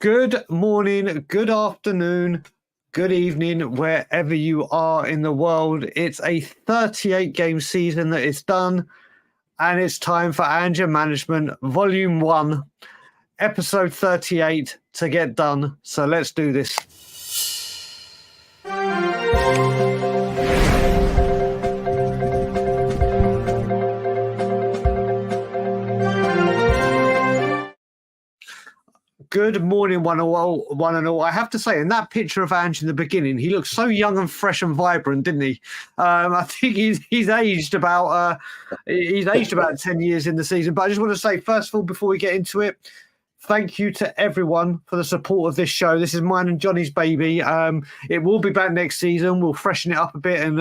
Good morning, good afternoon, good evening, wherever you are in the world. It's a 38-game season that is done, and it's time for Ange-r Management Volume 1, Episode 38 to get done. So let's do this. Good morning, one and all. I have to say, in that picture of Ange in the beginning, he looked so young and fresh and vibrant, didn't he? I think he's aged about 10 years in the season. But I just want to say, first of all, before we get into it, thank you to everyone for the support of this show. This is mine and Johnny's baby. It will be back next season. We'll freshen it up a bit and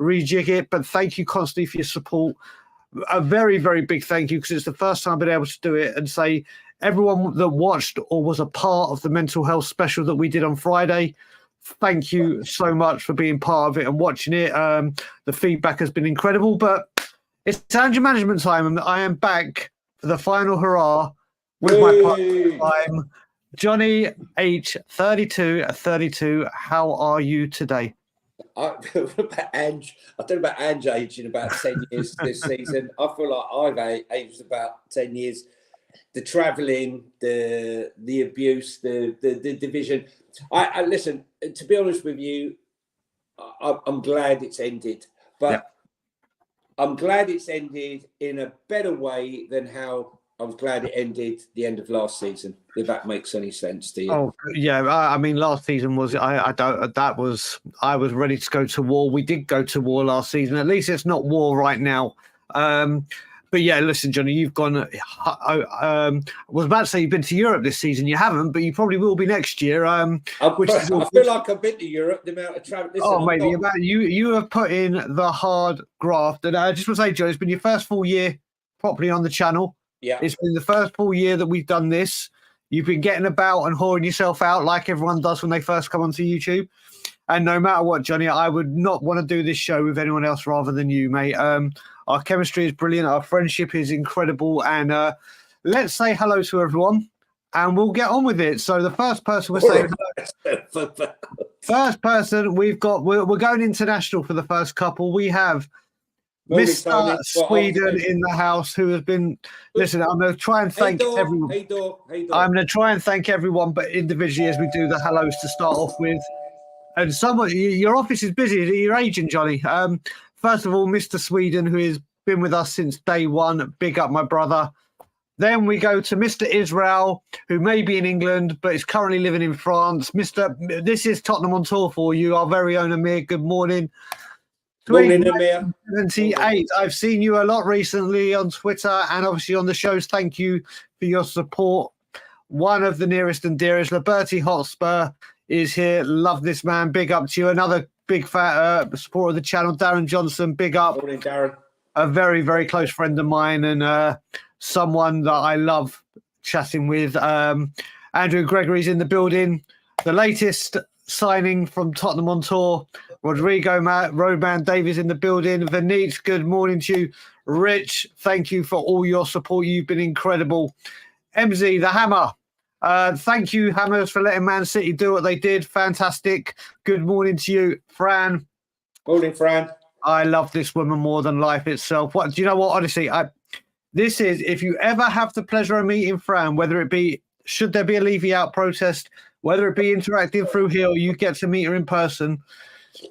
rejig it. But thank you constantly for your support. A very, very big thank you, because it's the first time I've been able to do it and say, everyone that watched or was a part of the mental health special that we did on Friday, thank you so much for being part of it and watching it. The feedback has been incredible, but it's Ange-r Management time, and I am back for the final hurrah with my partner time, Jonny H. 32. How are you today? I've done about Ange age in about 10 years this season. I feel like I've aged about 10 years. The travelling, the abuse, the division. I listen. To be honest with you, I'm glad it's ended, but I'm glad it's ended in a better way than how I was glad it ended the end of last season. If that makes any sense to you. Oh yeah, I mean, last season was I was ready to go to war. We did go to war last season. At least it's not war right now. But yeah, listen, Jonny, you've gone. I was about to say you've been to Europe this season. You haven't, but you probably will be next year. I feel like I've been to Europe. The amount of travel. Listen, you have put in the hard graft. And I just want to say, Joe, it's been your first full year properly on the channel. Yeah, it's been the first full year that we've done this. You've been getting about and whoring yourself out like everyone does when they first come onto YouTube. And no matter what, Jonny, I would not want to do this show with anyone else rather than you, mate. Our chemistry is brilliant. Our friendship is incredible. And let's say hello to everyone and we'll get on with it. So the first person we're saying hello. First person we're going international for the first couple. We have Mr. Sweden in the house, who has been, listen, I'm going to try and thank everyone. I'm going to try and thank everyone, but individually as we do the hellos to start off with. And your office is busy. You're aging, Jonny. First of all, Mr. Sweden, who has been with us since day one. Big up, my brother. Then we go to Mr. Israel, who may be in England, but is currently living in France. This is Tottenham on tour for you, our very own Amir. Good morning. Morning, Amir. 78. I've seen you a lot recently on Twitter and obviously on the shows. Thank you for your support. One of the nearest and dearest, Liberty Hotspur, is here. Love this man. Big up to you. Another big fat supporter of the channel, Darren Johnson. Big up. Morning, Darren. A very, very close friend of mine and someone that I love chatting with. Andrew Gregory's in the building. The latest signing from Tottenham on tour. Rodrigo Roadman Davies in the building. Vanit, good morning to you. Rich, thank you for all your support. You've been incredible. MZ, the Hammer. Thank you, Hammers, for letting Man City do what they did. Fantastic. Good morning to you, Fran. Morning, Fran. I love this woman more than life itself. What do you know? What honestly, this is, if you ever have the pleasure of meeting Fran, whether it be should there be a Levy Out protest, whether it be interacting through here, or you get to meet her in person,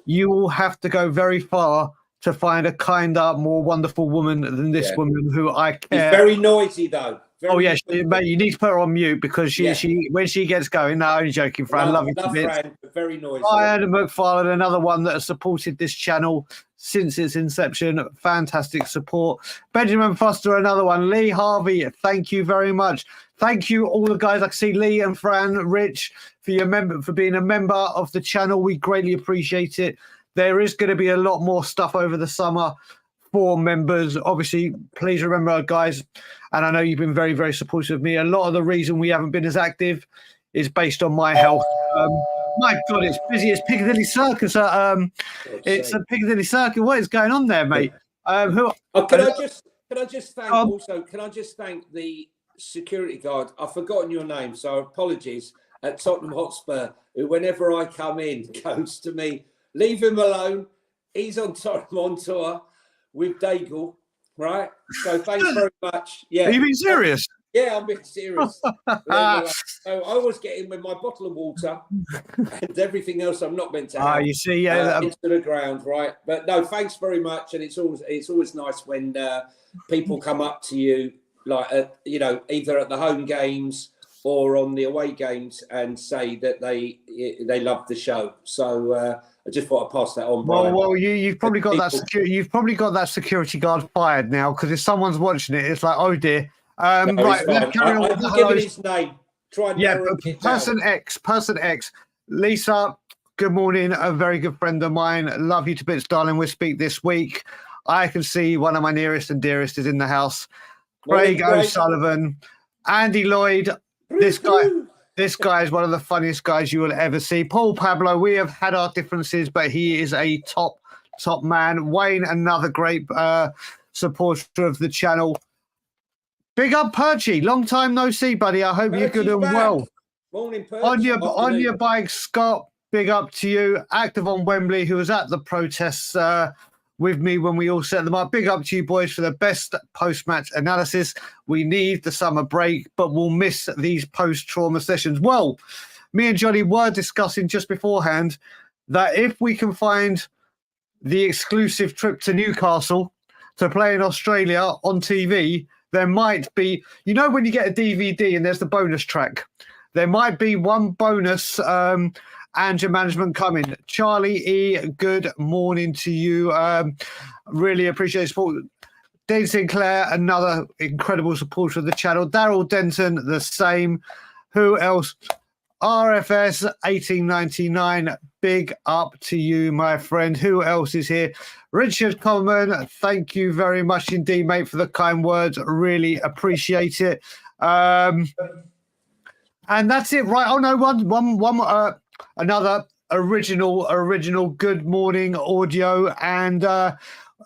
you will have to go very far to find a kinder, more wonderful woman than this woman who I care. She's very noisy, though. Mate, you need to put her on mute because she when she gets going. No, only joking, Fran. Love you to bits. Fran, very noisy. Ian McFarlane, another one that has supported this channel since its inception. Fantastic support. Benjamin Foster, another one. Lee Harvey, thank you very much. Thank you, all the guys. I can see Lee and Fran, Rich, for being a member of the channel. We greatly appreciate it. There is going to be a lot more stuff over the summer for members. Obviously, please remember, guys, and I know you've been very, very supportive of me. A lot of the reason we haven't been as active is based on my health. My God, it's busy as Piccadilly Circus. It's a Piccadilly Circus. What is going on there, mate? Can I just thank the security guard, I've forgotten your name, so apologies, at Tottenham Hotspur, who whenever I come in goes to me, leave him alone. He's on Tottenham on tour with Daigle, right? So thanks very much. Yeah. Are you being serious? Yeah, I'm being serious. So I always get in with my bottle of water and everything else I'm not meant to have. You see, yeah, into the ground, right? But no, thanks very much, and it's always nice when people come up to you, like you know, either at the home games or on the away games, and say that they love the show. So I just thought I'd pass that on, Brian. Well, you've probably got that security guard fired now, because if someone's watching it, it's like, oh dear. No, right, let's carry on. I've given his name. Try and person X. Lisa, good morning. A very good friend of mine. Love you to bits, darling. We'll speak this week. I can see one of my nearest and dearest is in the house. Craig O'Sullivan, Andy Lloyd. This guy is one of the funniest guys you will ever see. Paul Pablo, we have had our differences, but he is a top man. Wayne, another great supporter of the channel. Big up, Perchy. Long time no see, buddy. I hope you're good and well. Morning, Perch. On your bike, Scott. Big up to you. Active on Wembley, who was at the protests with me when we all set them up. Big up to you, boys, for the best post-match analysis. We need the summer break, but we'll miss these post-trauma sessions. Well, me and Jonny were discussing just beforehand that if we can find the exclusive trip to Newcastle to play in Australia on TV, there might be, you know, when you get a DVD and there's the bonus track, there might be one bonus Ange-r management coming. Charlie E, good morning to you. Really appreciate the support. Dean Sinclair, another incredible supporter of the channel. Daryl Denton, the same. Who else? RFS 1899, big up to you, my friend. Who else is here? Richard Coleman, thank you very much indeed, mate, for the kind words. Really appreciate it. And that's it, right? Oh no, one another original good morning audio, and I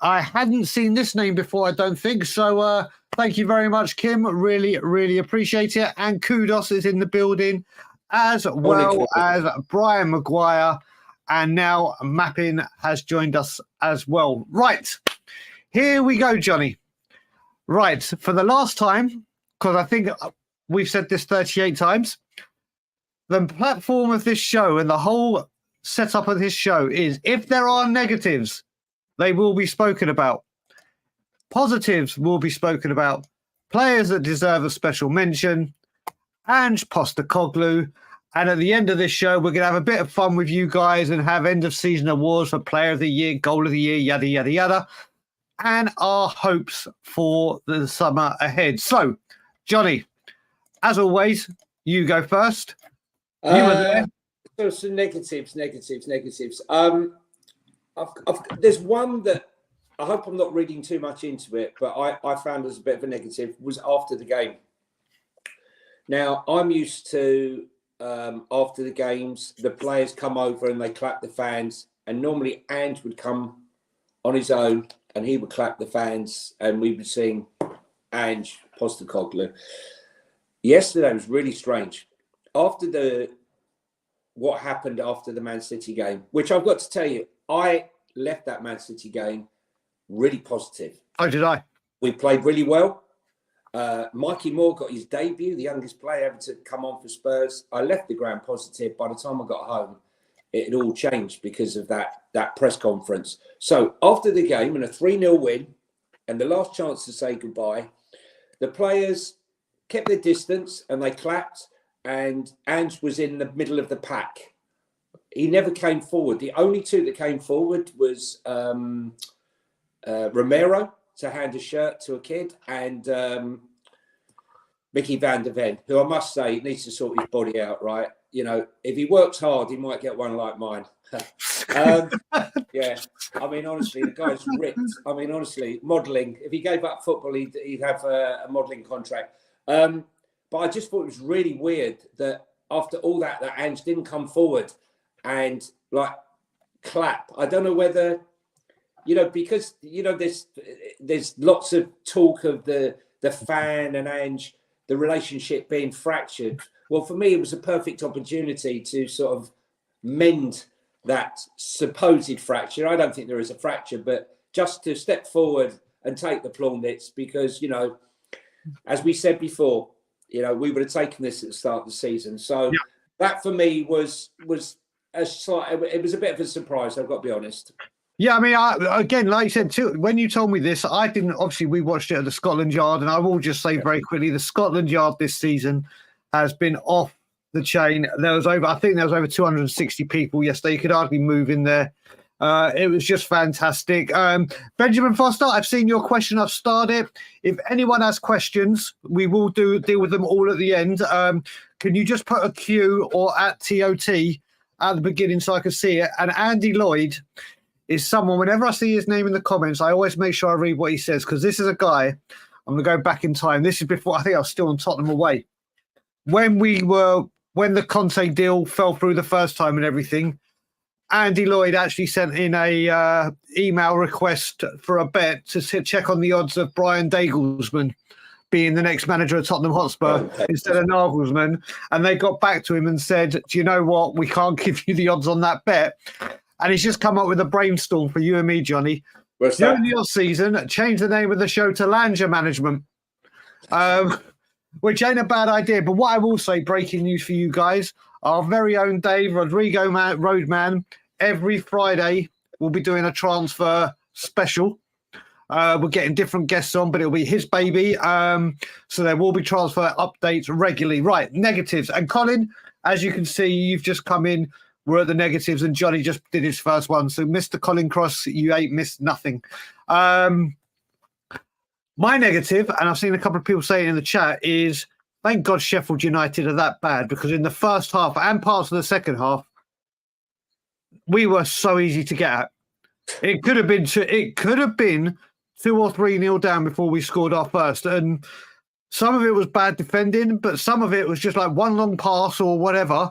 hadn't seen this name before, I don't think. So thank you very much, Kim. Really appreciate it. And kudos is in the building, as well as Brian Maguire, and now Mappin has joined us as well. Right, here we go, Jonny. Right, for the last time, because I think we've said this 38 times, the platform of this show and the whole setup of this show is, if there are negatives, they will be spoken about. Positives will be spoken about. Players that deserve a special mention. Ange Postecoglou. And at the end of this show, we're going to have a bit of fun with you guys and have end-of-season awards for Player of the Year, Goal of the Year, yada, yada, yada, and our hopes for the summer ahead. So, Jonny, as always, you go first. You were there. So some negatives. There's one that I hope I'm not reading too much into it, but I found as a bit of a negative, was after the game. Now, I'm used to after the games, the players come over and they clap the fans, and normally Ange would come on his own and he would clap the fans and we would sing Ange Postecoglou. Yesterday was really strange. After what happened after the Man City game, which I've got to tell you, I left that Man City game really positive. Oh, did I? We played really well. Mikey Moore got his debut, the youngest player ever to come on for Spurs. I left the ground positive. By the time I got home, it had all changed because of that press conference. So after the game and a 3-0 win and the last chance to say goodbye, the players kept their distance and they clapped, and Ange was in the middle of the pack. He never came forward. The only two that came forward was Romero to hand a shirt to a kid, and Mickey van der Ven, who I must say needs to sort his body out, right? You know, if he works hard, he might get one like mine. Yeah, I mean, honestly, the guy's ripped. I mean, honestly, modelling. If he gave up football, he'd have a modelling contract. But I just thought it was really weird that after all that Ange didn't come forward and like clap. I don't know whether, you know, because, you know, there's lots of talk of the fan and Ange the relationship being fractured. Well, for me, it was a perfect opportunity to sort of mend that supposed fracture. I don't think there is a fracture, but just to step forward and take the Plawnits, because, you know, as we said before, you know, we would have taken this at the start of the season. So that for me was a slight, it was a bit of a surprise, I've got to be honest. Yeah, I mean, again, like you said, too, when you told me this, I didn't, obviously we watched it at the Scotland Yard, and I will just say very quickly, the Scotland Yard this season has been off the chain. I think there was over 260 people yesterday. You could hardly move in there. It was just fantastic. Benjamin Foster, I've seen your question. I've started. If anyone has questions, we will deal with them all at the end. Can you just put a Q or at TOT at the beginning so I can see it? And Andy Lloyd is someone, whenever I see his name in the comments, I always make sure I read what he says, because this is a guy, I'm going to go back in time. This is before, I think I was still on Tottenham away. When the Conte deal fell through the first time and everything, Andy Lloyd actually sent in a email request for a bet to check on the odds of Brian Daiglesman being the next manager of Tottenham Hotspur instead of Nagelsmann. And they got back to him and said, do you know what? We can't give you the odds on that bet. And he's just come up with a brainstorm for you and me, Johnny. During your season, change the name of the show to Ange-r Management, which ain't a bad idea. But what I will say, breaking news for you guys, our very own Dave Rodrigo Roadman, every Friday we'll be doing a transfer special. We're getting different guests on, but it'll be his baby. So there will be transfer updates regularly. Right, negatives. And Colin, as you can see, you've just come in. We're at the negatives, and Johnny just did his first one. So, Mr. Colin Cross, you ain't missed nothing. My negative, and I've seen a couple of people say it in the chat, is thank God Sheffield United are that bad, because in the first half and parts of the second half, we were so easy to get at. It could have been 2 or 3-0 down before we scored our first, and some of it was bad defending, but some of it was just like one long pass or whatever.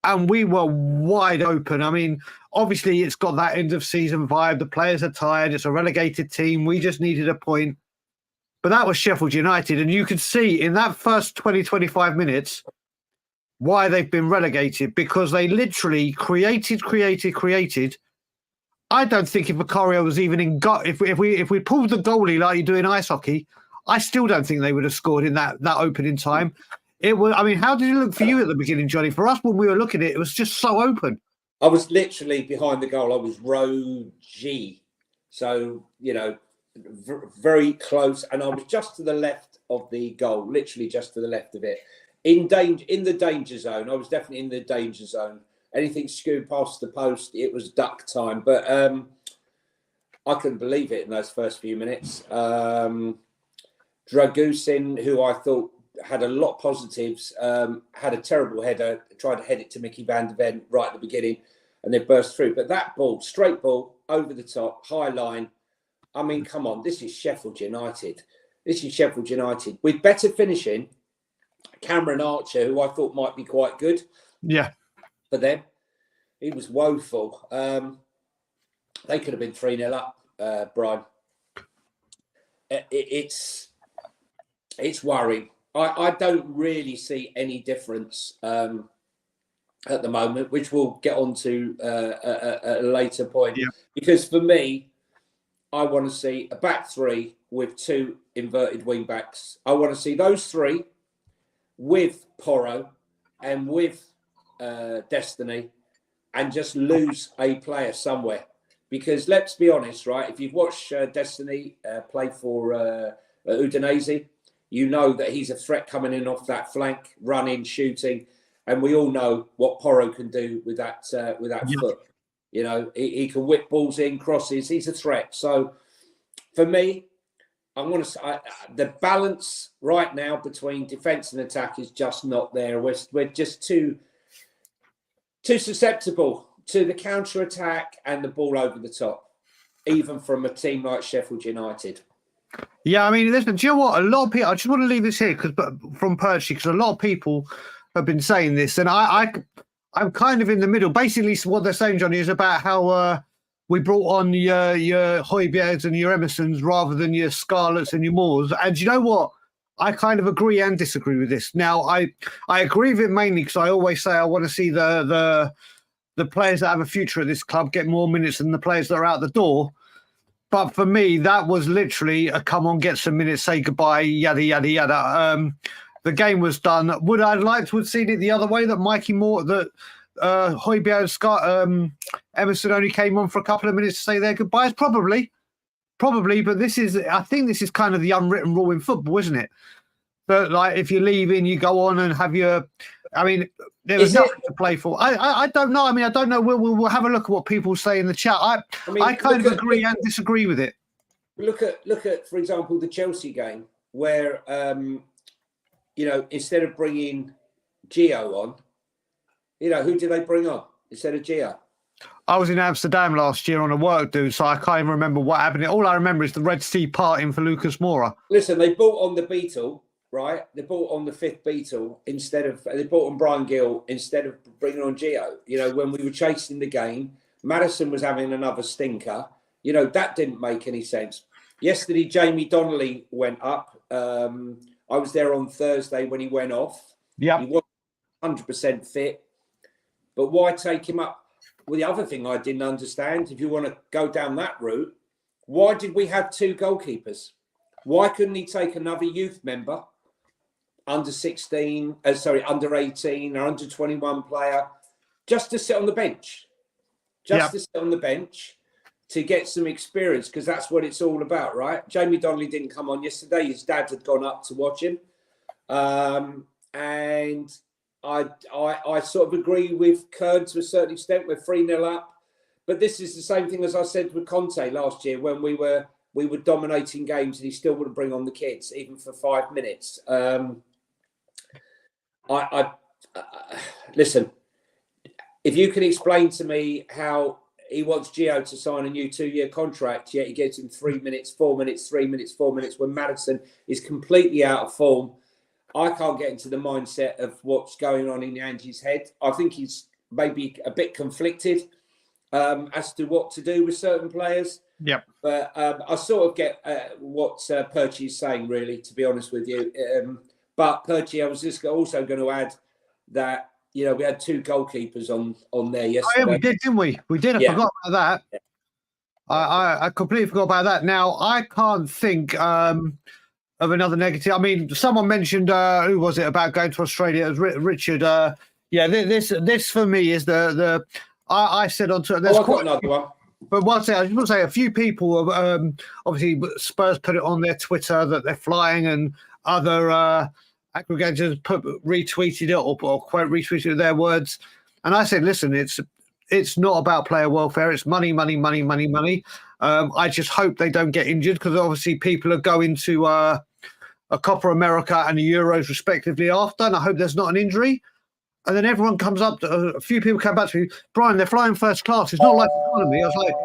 And we were wide open. I mean, obviously, it's got that end of season vibe. The players are tired. It's a relegated team. We just needed a point. But that was Sheffield United. And you could see in that first 20, 25 minutes why they've been relegated, because they literally created. I don't think if Vicario was even in if we pulled the goalie like you do in ice hockey, I still don't think they would have scored in that opening time. It was. I mean, how did it look for you at the beginning, Johnny? For us, when we were looking at it, it was just so open. I was literally behind the goal. I was row G, so you know, very close, and I was just to the left of the goal, literally just to the left of it, in the danger zone. I was definitely in the danger zone. Anything skewed past the post, it was duck time. But I couldn't believe it in those first few minutes. Dragusin, who I thought had a lot of positives, had a terrible header, tried to head it to Mickey van der Ven right at the beginning, and they burst through. But that ball, straight ball, over the top, high line. I mean, come on, this is Sheffield United. With better finishing, Cameron Archer, who I thought might be quite good. Yeah. For them, he was woeful. They could have been 3-0 up, Brian. It's worrying. I don't really see any difference at the moment, which we'll get on to at a later point. Yeah. Because for me, I want to see a back three with 2 inverted wing backs. I want to see those 3 with Porro and with Destiny, and just lose a player somewhere. Because let's be honest, right? If you've watched Destiny play for Udinese, you know that he's a threat coming in off that flank, running, shooting, and we all know what Porro can do with that foot. You know, he can whip balls in, crosses. He's a threat. So, for me, I want to say the balance right now between defence and attack is just not there. We're just too susceptible to the counter attack and the ball over the top, even from a team like Sheffield United. Yeah, I mean, listen, do you know what? A lot of people, I just want to leave this here from Perchy, because a lot of people have been saying this, and I'm kind of in the middle. Basically, what they're saying, Johnny, is about how we brought on your Højbjergs and your Emersons rather than your Scarlets and your Moores. And do you know what? I kind of agree and disagree with this. Now, I agree with it mainly because I always say I want to see the players that have a future at this club get more minutes than the players that are out the door. But for me, that was literally a come on, get some minutes, say goodbye, yada, yada, yada. The game was done. Would I like to have seen it the other way, that Mikey Moore, that Højbjerg and Scott, Emerson only came on for a couple of minutes to say their goodbyes? Probably. But I think this is kind of the unwritten rule in football, isn't it? That, like, if you're leaving, you go on and have your... I mean, there was nothing to play for. I don't know. I mean, I don't know. We'll have a look at what people say in the chat. I kind of agree and disagree with it. Look at, for example, the Chelsea game where, instead of bringing Gio on, who did they bring on instead of Gio? I was in Amsterdam last year on a work do, so I can't even remember what happened. All I remember is the Red Sea parting for Lucas Moura. Listen, they brought on the Beatle. Right, they brought on the fifth Beatle they brought on Brian Gill instead of bringing on Gio. When we were chasing the game, Maddison was having another stinker. That didn't make any sense. Yesterday, Jamie Donnelly went up. I was there on Thursday when he went off. Yeah, he was 100% fit. But why take him up? Well, the other thing I didn't understand, if you want to go down that route, why did we have two goalkeepers? Why couldn't he take another youth member? Under 18 or under 21 player, just to sit on the bench, to sit on the bench to get some experience, because that's what it's all about, right? Jamie Donnelly didn't come on yesterday. His dad had gone up to watch him. And I sort of agree with Kern to a certain extent. We're 3-0 up. But this is the same thing as I said with Conte last year when we were dominating games and he still wouldn't bring on the kids, even for 5 minutes. Listen, if you can explain to me how he wants Gio to sign a new 2-year contract, yet he gets him 3 minutes, 4 minutes, 3 minutes, 4 minutes, when Maddison is completely out of form, I can't get into the mindset of what's going on in Ange's head. I think he's maybe a bit conflicted as to what to do with certain players. Yep. But I sort of get what Perchie is saying, really, to be honest with you. But Perchie, I was just also going to add that, we had two goalkeepers on there yesterday. Oh, yeah, we did, didn't we? We did. I forgot about that. Yeah. I completely forgot about that. Now, I can't think of another negative. I mean, someone mentioned, who was it, about going to Australia? It was Richard. This for me is I said on Twitter. I've got another one. But I just want to say a few people, obviously Spurs put it on their Twitter that they're flying, and other aggregators retweeted it or quote retweeted their words. And I said, listen, it's not about player welfare. It's money, money, money, money, money. I just hope they don't get injured, because obviously people are going to a Copa America and the Euros respectively after, and I hope there's not an injury. And then everyone comes up, a few people come back to me, Brian, they're flying first class. It's not like economy. I was like,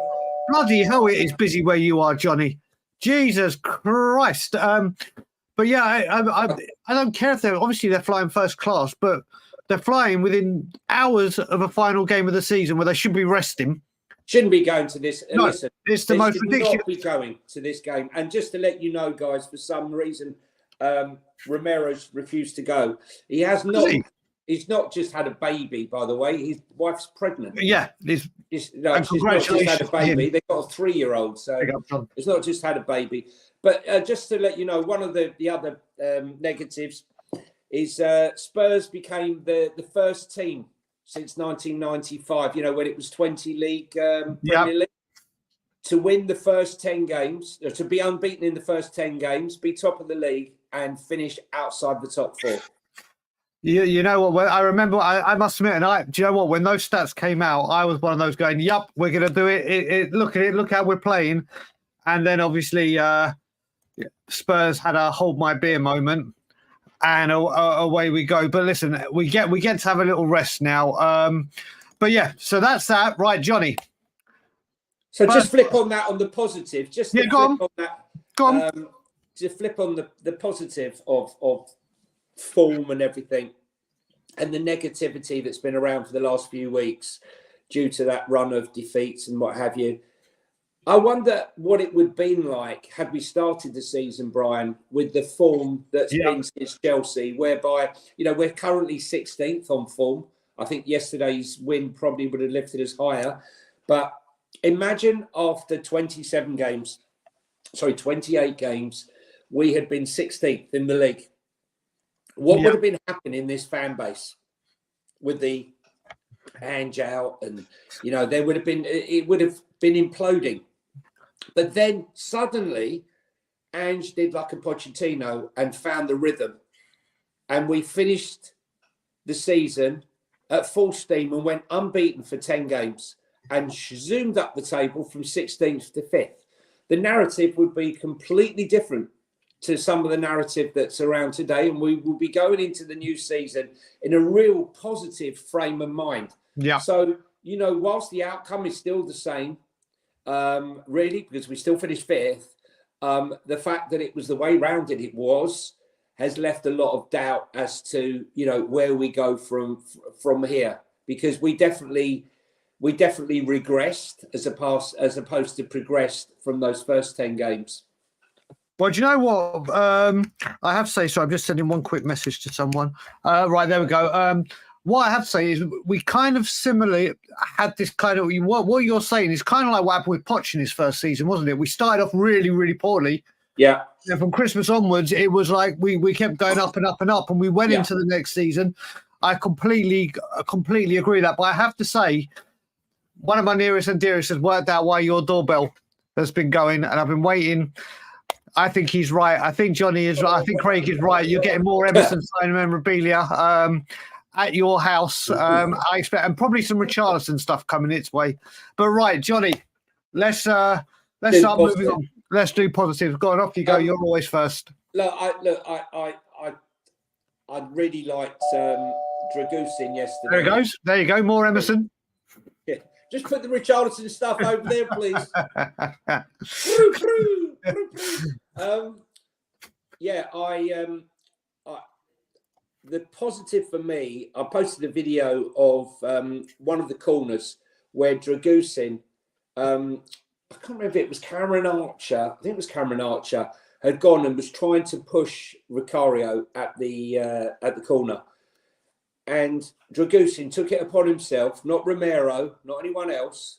bloody hell, it is busy where you are, Johnny. Jesus Christ. But yeah, I don't care if they're flying first class, but they're flying within hours of a final game of the season where they should be resting. Shouldn't be going to this. No, listen, it's the most ridiculous. Not be going to this game. And just to let you know, guys, for some reason, Romero's refused to go. He has not. He's not just had a baby, by the way. His wife's pregnant. Yeah, she's not just had a baby. They've got a 3-year-old, so it's not just had a baby. But just to let you know, one of the other negatives is Spurs became the first team since 1995. When it was 20 league Premier League, to win the first 10 games, or to be unbeaten in the first 10 games, be top of the league, and finish outside the top 4. You know what? Well, I remember. I must admit, do you know what? When those stats came out, I was one of those going, "Yup, we're going to do it. Look at it. Look how we're playing." And then obviously, Spurs had a hold my beer moment, and away we go. But listen, we get to have a little rest now. But yeah, so that's that, right, Johnny? So just flip on that on the positive. Just flip on that. Go on. Just flip on the positive of form and everything, and the negativity that's been around for the last few weeks due to that run of defeats and what have you. I wonder what it would have been like had we started the season, Brian, with the form that's been since Chelsea, whereby, we're currently 16th on form. I think yesterday's win probably would have lifted us higher. But imagine after 28 games, we had been 16th in the league. What would have been happening in this fan base with the Ange-r, and it would have been imploding. But then suddenly Ange did like a Pochettino and found the rhythm, and we finished the season at full steam and went unbeaten for 10 games and zoomed up the table from 16th to 5th. The narrative would be completely different to some of the narrative that's around today, and we will be going into the new season in a real positive frame of mind. Yeah. So, whilst the outcome is still the same, really, because we still finished 5th, the fact that it was the way rounded it was has left a lot of doubt as to, where we go from here, because we definitely regressed as opposed to progressed from those first 10 games. Well, do you know what? I have to say, so I'm just sending one quick message to someone. Right, there we go. What I have to say is we kind of similarly had this kind of, what you're saying is kind of like what happened with Poch in his first season, wasn't it? We started off really, really poorly. Yeah. And from Christmas onwards, it was like we kept going up and up and up, and we went into the next season. I completely agree with that. But I have to say, one of my nearest and dearest has worked out why your doorbell has been going, and I've been waiting. I think he's right. I think Jonny is right. I think Craig is right. You're getting more Emerson sign memorabilia at your house. I expect, and probably some Richarlison stuff coming its way. But right, Jonny, let's start moving on. Let's do positives. Go on, off you go. You're always first. I really liked Dragusin yesterday. There it goes. There you go. More Emerson. Yeah. Just put the Richarlison stuff over there, please. The positive for me, I posted a video of one of the corners where Dragusin, I can't remember if it was Cameron Archer. I think it was Cameron Archer had gone and was trying to push Vicario at the corner, and Dragusin took it upon himself, not Romero, not anyone else,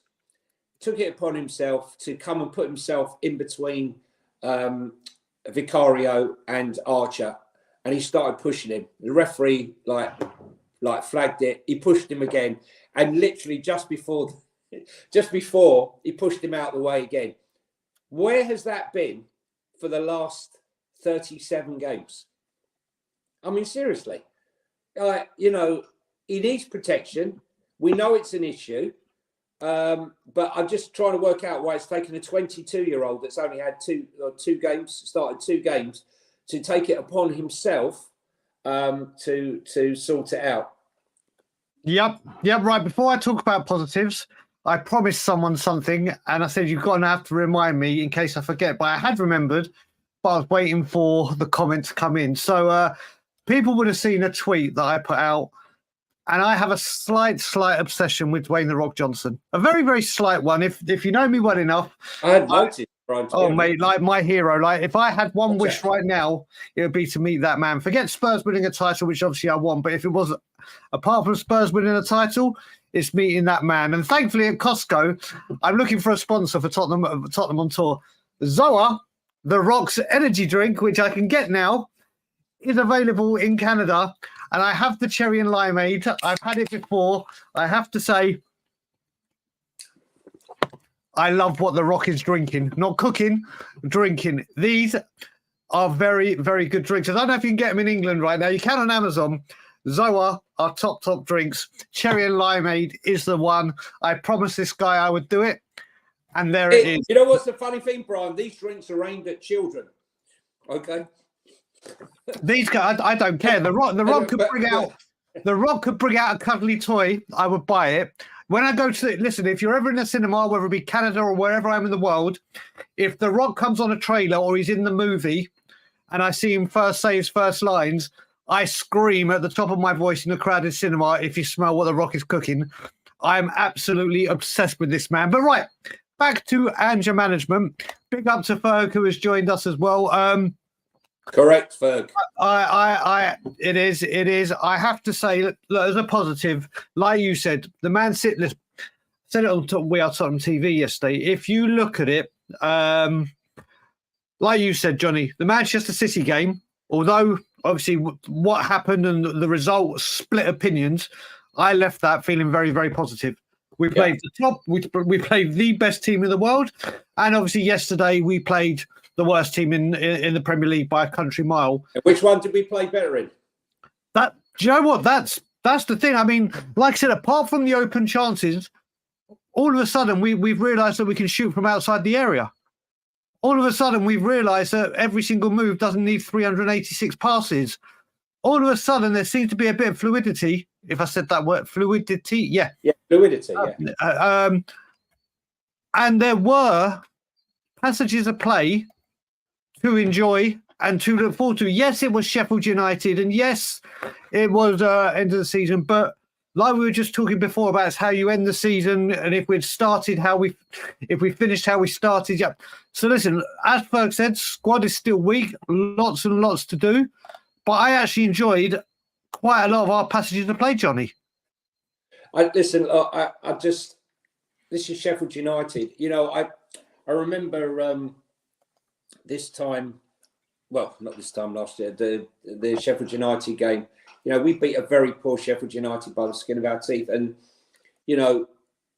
took it upon himself to come and put himself in between Vicario and Archer, and he started pushing him. The referee like flagged it. He pushed him again, and literally just before he pushed him out of the way again. Where has that been for the last 37 games? I mean, seriously, he needs protection. We know it's an issue. But I'm just trying to work out why it's taken a 22-year-old that's only had started two games, to take it upon himself to sort it out. Yep. Right. Before I talk about positives, I promised someone something, and I said you're going to have to remind me in case I forget. But I had remembered, but I was waiting for the comment to come in. So people would have seen a tweet that I put out. And I have a slight obsession with Dwayne "The Rock" Johnson. A very, very slight one. If you know me well enough. I had noticed. Oh, mate, like my hero. Like, if I had one wish right now, it would be to meet that man. Forget Spurs winning a title, which obviously I want. But if it was, apart from Spurs winning a title, it's meeting that man. And thankfully at Costco, I'm looking for a sponsor for Tottenham on tour. Zoa, The Rock's energy drink, which I can get now, is available in Canada. And I have the cherry and limeade. I've had it before. I have to say, I love what The Rock is drinking. Not cooking, drinking. These are very, very good drinks. I don't know if you can get them in England right now. You can on Amazon. Zoa are top drinks. Cherry and limeade is the one. I promised this guy I would do it. And there it is. You know what's the funny thing, Brian? These drinks are aimed at children. Okay? These guys, I don't care. The Rock could bring out a cuddly toy. I would buy it. When I go to listen, if you're ever in a cinema, whether it be Canada or wherever I'm in the world, if The Rock comes on a trailer or he's in the movie, and I see him first say his first lines, I scream at the top of my voice in a crowded cinema. If you smell what The Rock is cooking, I'm absolutely obsessed with this man. But right, back to Ange-r management. Big up to Ferg, who has joined us as well. Correct, Ferg. It is. I have to say, look, as a positive, like you said, the Man City. Said it on We Are Tottenham TV yesterday. If you look at it, like you said, Jonny, the Manchester City game, although obviously what happened and the result split opinions, I left that feeling very, very positive. We played the top. We played the best team in the world, and obviously yesterday we played the worst team in the Premier League by a country mile. And which one did we play better in? Do you know what? That's the thing. I mean, like I said, apart from the open chances, all of a sudden we've realised that we can shoot from outside the area. All of a sudden we've realised that every single move doesn't need 386 passes. All of a sudden there seems to be a bit of fluidity. If I said that word, fluidity, yeah, fluidity, and there were passages of play to enjoy and to look forward to. Yes, it was Sheffield United, and yes, it was end of the season, but like we were just talking before about, it's how you end the season, and if we finished how we started. Yeah. So listen, as Ferg said, squad is still weak, lots and lots to do, but I actually enjoyed quite a lot of our passages of play, Jonny. This is Sheffield United. You know, I remember this time, well, not this time last year, the Sheffield United game. You know, we beat a very poor Sheffield United by the skin of our teeth. And, you know,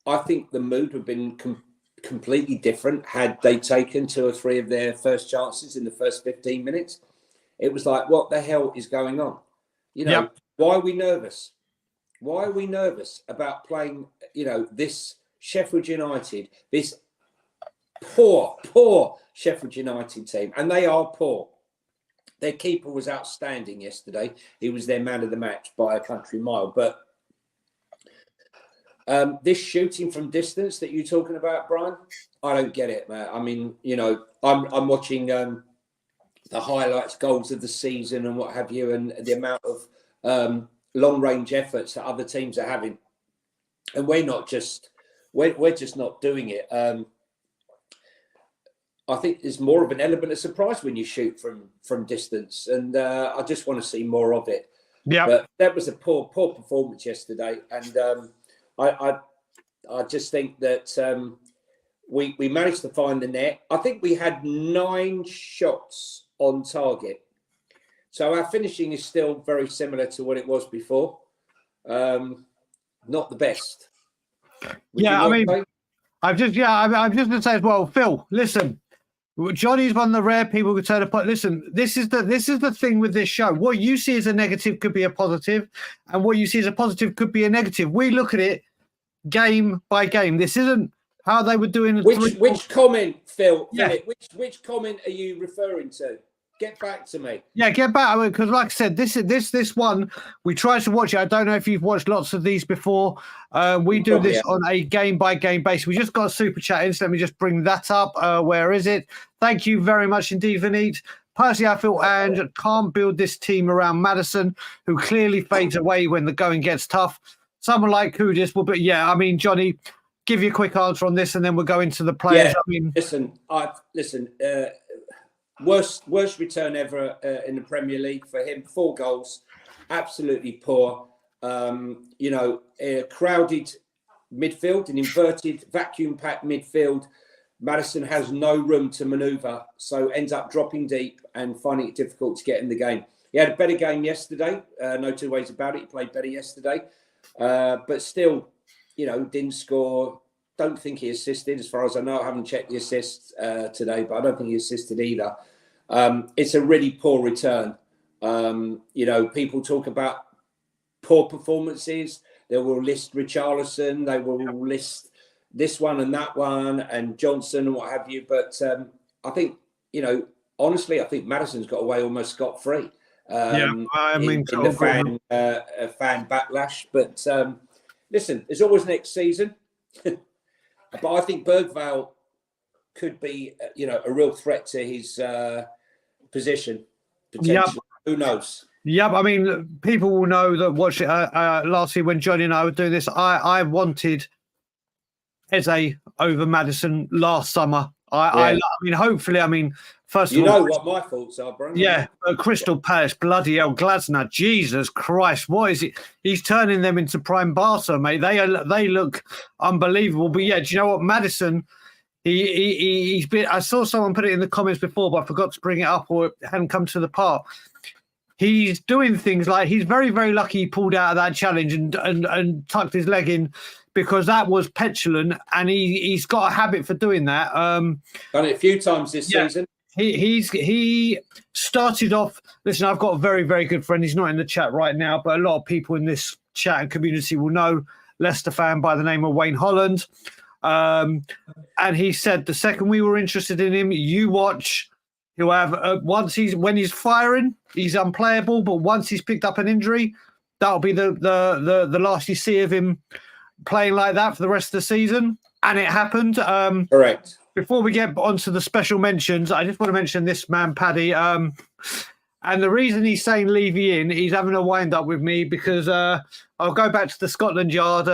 I think the mood would have been completely different had they taken 2 or 3 of their first chances in the first 15 minutes. It was like, what the hell is going on? You know, Why are we nervous? Why are we nervous about playing, you know, this Sheffield United, this poor Sheffield United team? And they are poor. Their keeper was outstanding yesterday. He was their man of the match by a country mile. But this shooting from distance that you're talking about, Brian, I don't get it, man. I mean, you know, I'm watching the highlights, goals of the season and what have you, and the amount of long-range efforts that other teams are having. And we're just not doing it. I think there's more of an element of surprise when you shoot from distance, and I just want to see more of it. Yeah, but that was a poor performance yesterday, and I just think that we managed to find the net. I think we had 9 shots on target, so our finishing is still very similar to what it was before. Not the best. I'm just going to say as well, Phil. Listen. Jonny's one of the rare people who turn a point. Listen, this is the thing with this show. What you see as a negative could be a positive, and what you see as a positive could be a negative. We look at it game by game. This isn't how they were doing. Which comment, Phil? Yeah. Which comment are you referring to? Get back to me. Yeah, get back. Because like I said, this one, we try to watch it. I don't know if you've watched lots of these before. We do this on a game-by-game basis. We just got a super chat in, so let me just bring that up. Where is it? Thank you very much indeed, Vineet. Personally, I feel Ange can't build this team around Maddison, who clearly fades away when the going gets tough. Someone like Kudus will be, I mean, Jonny, give you a quick answer on this, and then we'll go into the players. Yeah, I mean, listen. Worst return ever in the Premier League for him. 4 goals, absolutely poor. You know, a crowded midfield, an inverted, vacuum-packed midfield. Maddison has no room to manoeuvre, so ends up dropping deep and finding it difficult to get in the game. He had a better game yesterday, no 2 ways about it. He played better yesterday, but still, you know, didn't score. Don't think he assisted, as far as I know. I haven't checked the assists today, but I don't think he assisted either. It's a really poor return. You know, people talk about poor performances. They will list Richarlison. They will list this one and that one and Johnson and what have you. But I think, you know, honestly, I think Maddison's got away almost scot-free. I mean, in the fan backlash. But listen, there's always next season. But I think Bergvall could be, you know, a real threat to his position potentially. Yep. Who knows? Yeah, I mean, people will know that watch it last year when Jonny and I were doing this. I wanted Eze over Maddison last summer. I mean, hopefully, I mean, first You of all, know what my thoughts are, Bramall. yeah, Crystal Palace, bloody hell, Glasner, Jesus Christ, what is it? He's turning them into prime Barca, mate. They look unbelievable. But yeah, do you know what, Maddison? He's been. I saw someone put it in the comments before, but I forgot to bring it up, or it hadn't come to the part. He's doing things like he's very, very lucky he pulled out of that challenge and tucked his leg in, because that was petulant, and he's got a habit for doing that. Done it a few times this season. He started off. Listen, I've got a very, very good friend. He's not in the chat right now, but a lot of people in this chat and community will know Leicester fan by the name of Wayne Holland. And he said the second we were interested in him, you watch. He'll have when he's firing, he's unplayable. But once he's picked up an injury, that'll be the last you see of him playing like that for the rest of the season. And it happened. Correct. Before we get onto the special mentions, I just want to mention this man, Paddy. And the reason he's saying Levy in, he's having a wind up with me because I'll go back to the Scotland Yard.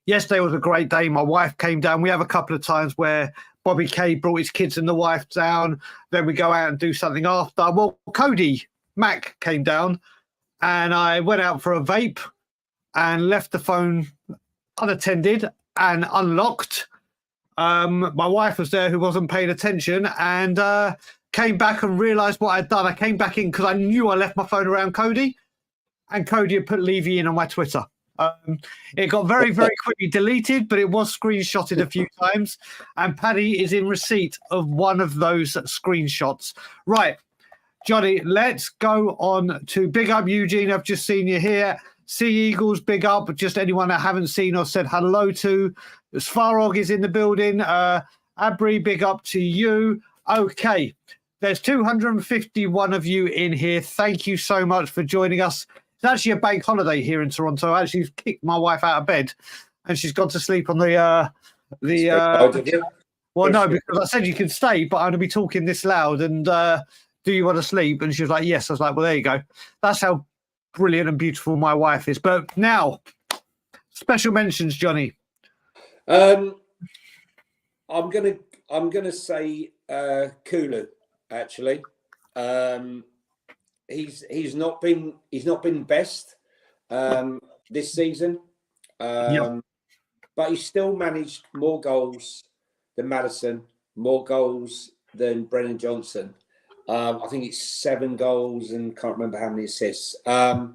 Yesterday was a great day. My wife came down. We have a couple of times where Bobby Kay brought his kids and the wife down. Then we go out and do something after. Well, Cody Mack came down and I went out for a vape and left the phone unattended and unlocked. My wife was there who wasn't paying attention and came back and realised what I'd done. I came back in because I knew I left my phone around Cody, and Cody had put Levy in on my Twitter. It got very, very quickly deleted, but it was screenshotted a few times, and Paddy is in receipt of one of those screenshots. Right, Johnny, let's go on to big up Eugene. I've just seen you here. Sea Eagles, big up. Just anyone I haven't seen or said hello to. Svarog is in the building. Abri, big up to you. Okay, there's 251 of you in here. Thank you so much for joining us. It's actually a bank holiday here in Toronto. I actually kicked my wife out of bed and she's gone to sleep on well, no, because I said you can stay, but I'm going to be talking this loud and do you want to sleep? And she was like, yes. I was like, well, there you go. That's how brilliant and beautiful my wife is. But now, special mentions, Johnny. I'm gonna say Kulu, actually. He's not been best this season, but he's still managed more goals than Maddison, more goals than Brennan Johnson. I think it's 7 goals and can't remember how many assists. Thought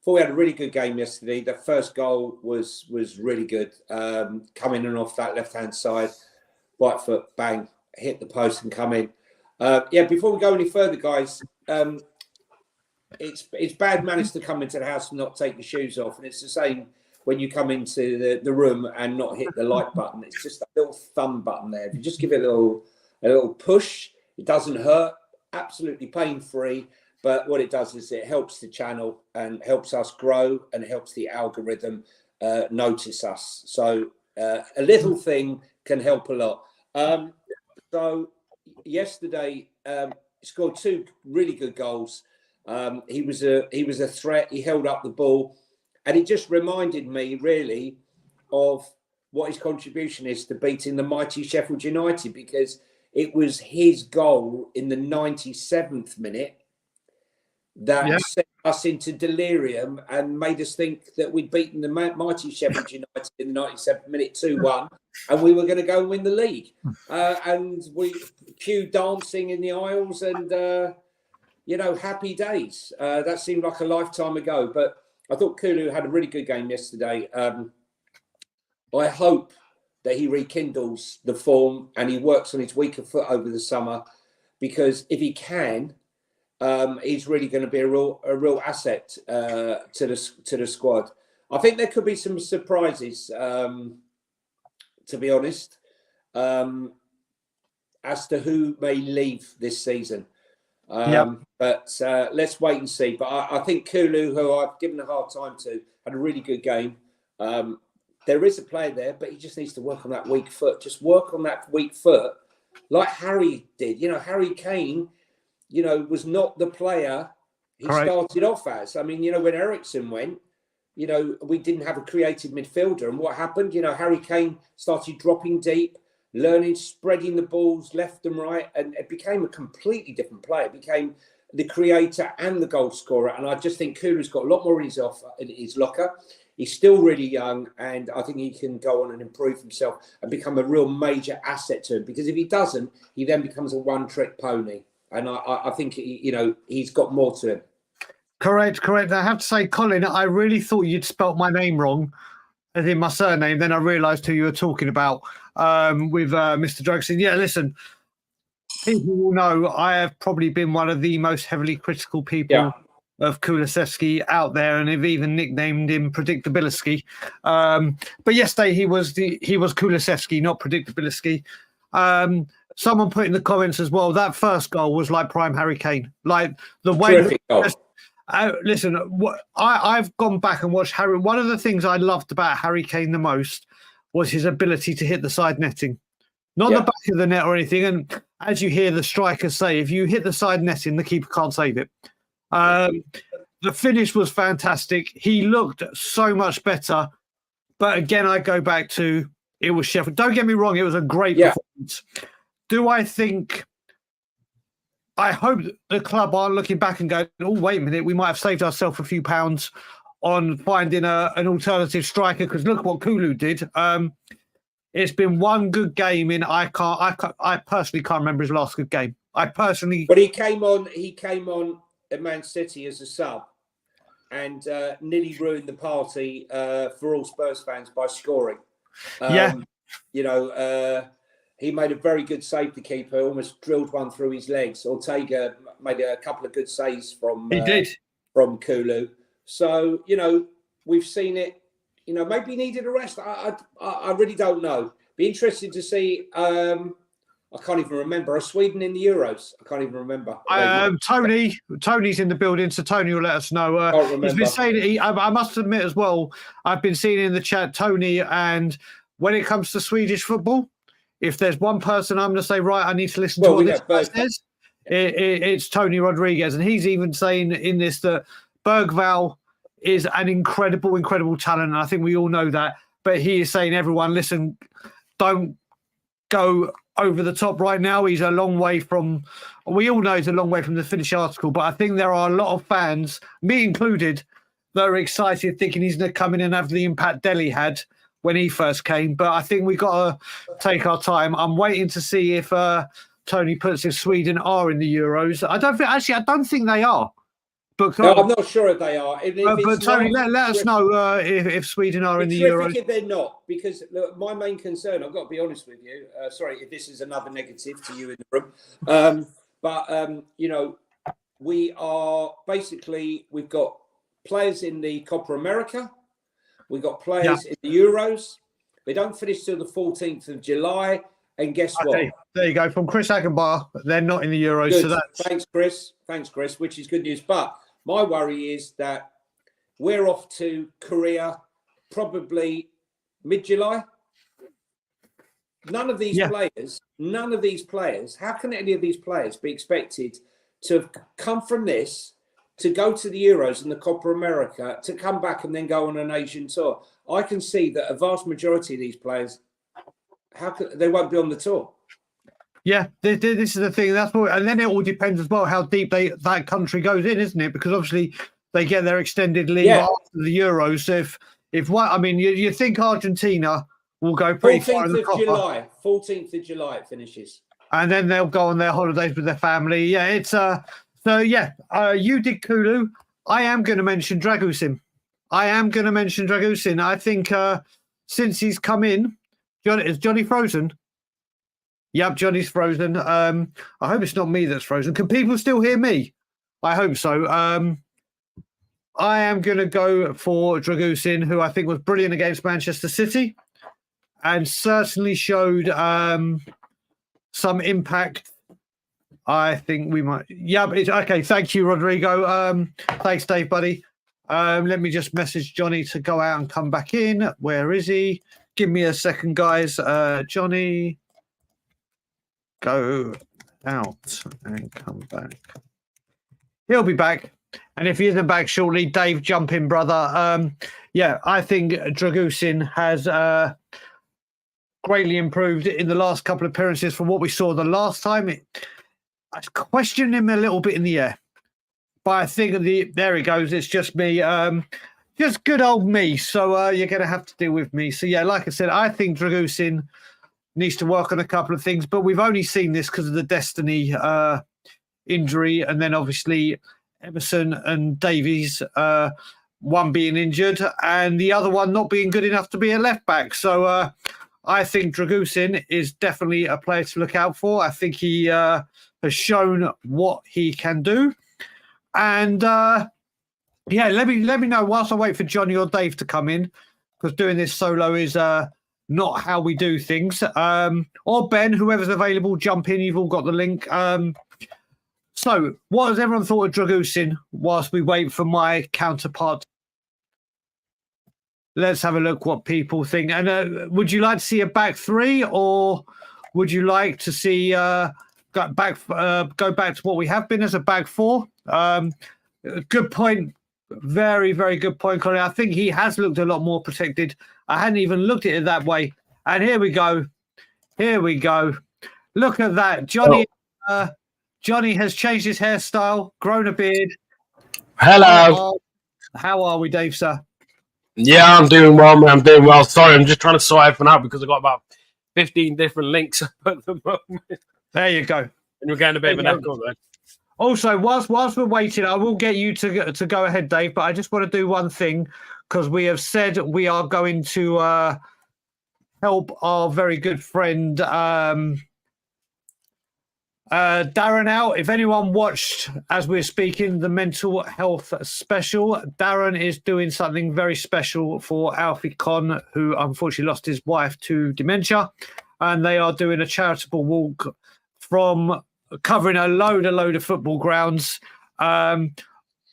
we had a really good game yesterday. The first goal was really good, coming in off that left-hand side, right foot, bang, hit the post and come in. Before we go any further, guys, it's bad manners to come into the house and not take your shoes off, and it's the same when you come into the room and not hit the like button. It's just that little thumb button there. If you just give it a little push, it doesn't hurt, absolutely pain-free. But what it does is it helps the channel and helps us grow and helps the algorithm notice us. So a little thing can help a lot. So yesterday, he scored 2 really good goals. He was a threat. He held up the ball, and it just reminded me really of what his contribution is to beating the mighty Sheffield United, because it was his goal in the 97th minute that sent us into delirium and made us think that we'd beaten the mighty Sheffield United in the 97th minute 2-1, and we were going to go and win the league. And we cue dancing in the aisles and, happy days. That seemed like a lifetime ago. But I thought Kulu had a really good game yesterday. I hope that he rekindles the form and he works on his weaker foot over the summer, because if he can, he's really going to be a real asset to the squad. I think there could be some surprises, to be honest, as to who may leave this season. But let's wait and see. But I think Kulu, who I've given a hard time to, had a really good game. There is a player there, but he just needs to work on that weak foot. Just work on that weak foot like Harry did. Harry Kane, was not the player he started off as. I mean, when Ericsson went, we didn't have a creative midfielder. And what happened? Harry Kane started dropping deep, learning, spreading the balls left and right, and it became a completely different player. It became the creator and the goal scorer. And I just think Kulu's got a lot more in his locker. He's still really young, and I think he can go on and improve himself and become a real major asset to him. Because if he doesn't, he then becomes a one-trick pony. And I think, he's got more to him. Correct. I have to say, Colin, I really thought you'd spelt my name wrong, as in my surname. Then I realised who you were talking about with Mr. Drugson. Yeah, listen, people will know I have probably been one of the most heavily critical people of Kulusevski out there, and have even nicknamed him Predictabilisky. But yesterday he was Kulusevski, not Predictabilisky. Someone put in the comments as well, that first goal was like prime Harry Kane. Like the way. Listen, I've gone back and watched Harry. One of the things I loved about Harry Kane the most was his ability to hit the side netting, not the back of the net or anything. And as you hear the strikers say, if you hit the side netting, the keeper can't save it. The finish was fantastic. He looked so much better. But again, I go back to it was Sheffield. Don't get me wrong, it was a great performance. Do I think? I hope the club aren't looking back and going, oh, wait a minute, we might have saved ourselves a few pounds on finding an alternative striker, because look what Kulu did. It's been one good game in. I personally can't remember his last good game. But he came on at Man City as a sub, and nearly ruined the party for all Spurs fans by scoring. He made a very good save, the keeper, almost drilled one through his legs. Ortega made a couple of good saves from Kulu. So, we've seen it. Maybe he needed a rest. I really don't know. Be interested to see. I can't even remember. Are Sweden in the Euros? I can't even remember. Tony's in the building, so Tony will let us know. He's been saying, I must admit as well, I've been seeing in the chat, Tony, and when it comes to Swedish football, if there's one person I'm going to say, right, I need to listen to what this guy says, it's Tony Rodriguez. And he's even saying in this that Bergvall is an incredible, incredible talent. And I think we all know that. But he is saying, everyone, listen, don't go over the top right now. He's a long way from, we all know he's a long way from the finished article. But I think there are a lot of fans, me included, that are excited, thinking he's going to come in and have the impact Delhi had when he first came. But I think we've got to take our time. I'm waiting to see if Tony puts if Sweden are in the Euros. I don't think they are. But no, I'm not sure if they are. But Tony, let us know if Sweden are in the Euros. If they're not, because look, my main concern, I've got to be honest with you. Sorry if this is another negative to you in the room. We are we've got players in the Copa America. We've got players in the Euros. They don't finish till the 14th of July. And guess what? There you go. From Chris Agenbar, they're not in the Euros. Good. So that's... Thanks, Chris, which is good news. But my worry is that we're off to Korea probably mid-July. None of these players, how can any of these players be expected to have come from this, to go to the Euros and the Copa America, to come back and then go on an Asian tour? I can see that a vast majority of these players, they won't be on the tour. Yeah, this is the thing. And then it all depends as well how deep that country goes in, isn't it? Because obviously they get their extended leave after the Euros. So you think Argentina will go pretty far in the Copa. 14th of July it finishes. And then they'll go on their holidays with their family. Yeah, it's you did Kulu. I am going to mention Dragusin. I think since he's come in, is Jonny frozen? Yep, Johnny's frozen. I hope it's not me that's frozen. Can people still hear me? I hope so. I am going to go for Dragusin, who I think was brilliant against Manchester City and certainly showed some impact. I think we might. Yeah, okay. Thank you, Rodrigo. Thanks, Dave, buddy. Let me just message Johnny to go out and come back in. Where is he? Give me a second, guys. Johnny, go out and come back. He'll be back. And if he isn't back shortly, Dave, jump in, brother. Yeah, I think Dragusin has greatly improved in the last couple of appearances from what we saw the last time. I questioned him a little bit in the air, but I think there he goes. It's just me, just good old me. So you're going to have to deal with me. So yeah, like I said, I think Dragusin needs to work on a couple of things, but we've only seen this because of the Destiny injury, and then obviously Emerson and Davies, one being injured and the other one not being good enough to be a left back. So I think Dragusin is definitely a player to look out for. I think he has shown what he can do. And yeah, let me know whilst I wait for Jonny or Dave to come in, because doing this solo is not how we do things. Or Ben, whoever's available, jump in. You've all got the link. So, what has everyone thought of Dragusin whilst we wait for my counterpart? Let's have a look what people think. And would you like to see a back three, or would you like to see go back to what we have been as a back four? Good point. Very, very good point, Colin. I think he has looked a lot more protected. I hadn't even looked at it that way. And here we go. Here we go. Look at that. Jonny has changed his hairstyle, grown a beard. Hello. How are we, Dave, sir? Yeah, I'm doing well, man. I'm doing well. Sorry, I'm just trying to sort everything out because I've got about 15 different links up at the moment. There you go. And we're getting a bit of an echo then. Also, whilst we're waiting, I will get you to go ahead, Dave, but I just want to do one thing, because we have said we are going to help our very good friend Darren out. If anyone watched, as we're speaking, the mental health special, Darren is doing something very special for Alfie Con, who unfortunately lost his wife to dementia, and they are doing a charitable walk from covering a load of football grounds, and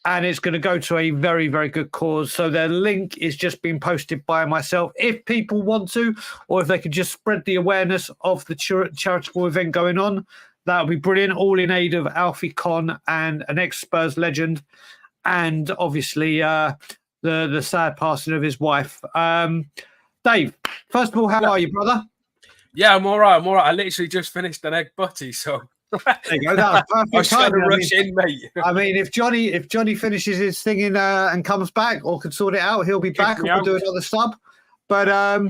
it's going to go to a very, very good cause. So their link is just being posted by myself. If people want to, or if they could just spread the awareness of the charitable event going on, that would be brilliant. All in aid of Alfie Con and an ex-Spurs legend, and obviously the sad passing of his wife. Dave, first of all, how are you, brother? Yeah, I'm all right. I literally just finished an egg butty, so there you go. That was perfect. I was trying to rush in, mate. I mean, if Jonny finishes his thing in and comes back, or can sort it out, he'll be back, and we'll do another sub. But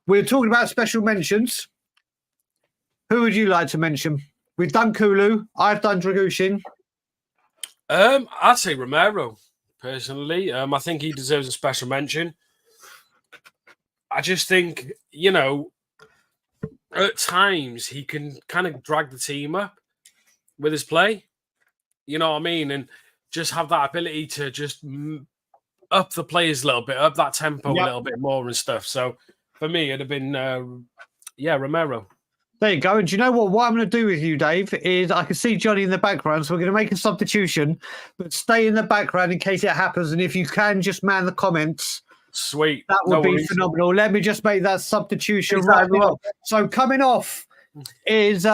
we're talking about special mentions. Who would you like to mention? We've done Kulu. I've done Dragusin. I'd say Romero, personally. I think he deserves a special mention. I just think, at times he can kind of drag the team up with his play. You know what I mean? And just have that ability to just up the players a little bit, up that tempo a little bit more and stuff. So for me, it'd have been, Romero. There you go. And do you know what? What I'm going to do with you, Dave, is I can see Jonny in the background, so we're going to make a substitution, but stay in the background in case it happens. And if you can, just man the comments. Sweet. That would be phenomenal. Let me just make that substitution right now. So coming off is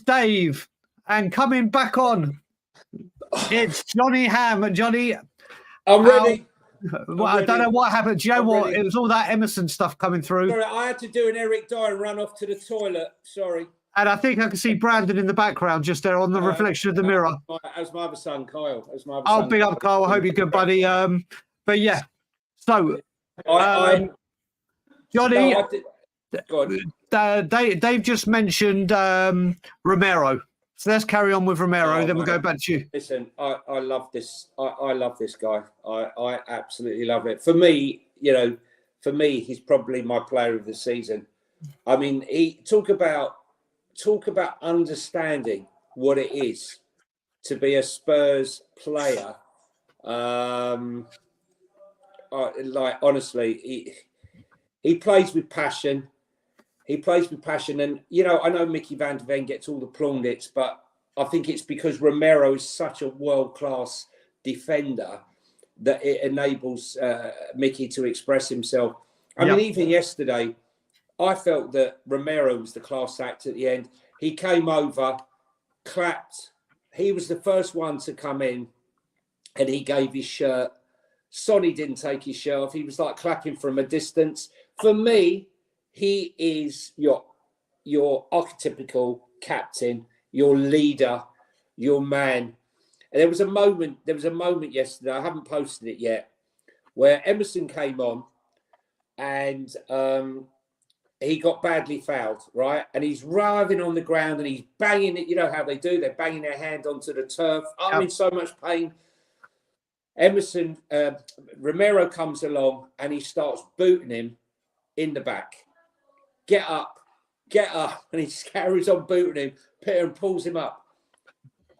Dave, and coming back on, it's Jonny Ham. Jonny, I'm ready. I don't know what happened. Do you know what? It was all that Emerson stuff coming through. Sorry, I had to do an Eric Dyer and run off to the toilet. Sorry. And I think I can see Brandon in the background just there on the reflection of the mirror. As my other son, Kyle. Oh, big up, Kyle. I hope you're good, buddy. But yeah. So, Jonny, Dave just mentioned Romero. So let's carry on with Romero, then we'll go back to you. Listen, I love this. I love this guy. I absolutely love it. For me, he's probably my player of the season. I mean, talk about understanding what it is to be a Spurs player. Honestly, he plays with passion. And I know Mickey Van de Ven gets all the plaudits, but I think it's because Romero is such a world-class defender that it enables Mickey to express himself. I mean, even yesterday, I felt that Romero was the class act at the end. He came over, clapped. He was the first one to come in, and he gave his shirt. Sonny didn't take his shirt off. He was like clapping from a distance. For me, he is your archetypical captain, your leader, your man. And there was a moment yesterday, I haven't posted it yet, where Emerson came on and he got badly fouled, right? And he's writhing on the ground and he's banging it. You know how they do? They're banging their hand onto the turf. I'm in so much pain. Emerson, Romero comes along and he starts booting him in the back. Get up. And he carries on booting him. Peter and pulls him up.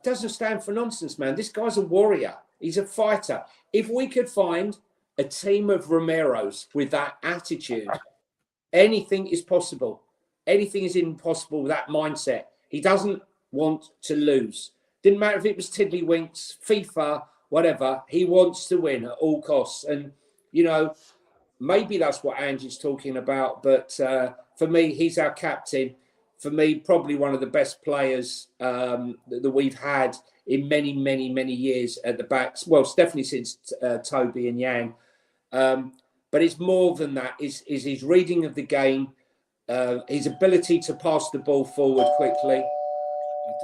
Doesn't stand for nonsense, man. This guy's a warrior. He's a fighter. If we could find a team of Romeros with that attitude, anything is possible. Anything is impossible with that mindset. He doesn't want to lose. Didn't matter if it was Tiddlywinks, FIFA, whatever. He wants to win at all costs. And, you know, maybe that's what Ange is talking about. But for me, he's our captain. For me, probably one of the best players that we've had in many, many, many years at the backs. Well, it's definitely since Toby and Yang. But it's more than that. Is his reading of the game, his ability to pass the ball forward quickly.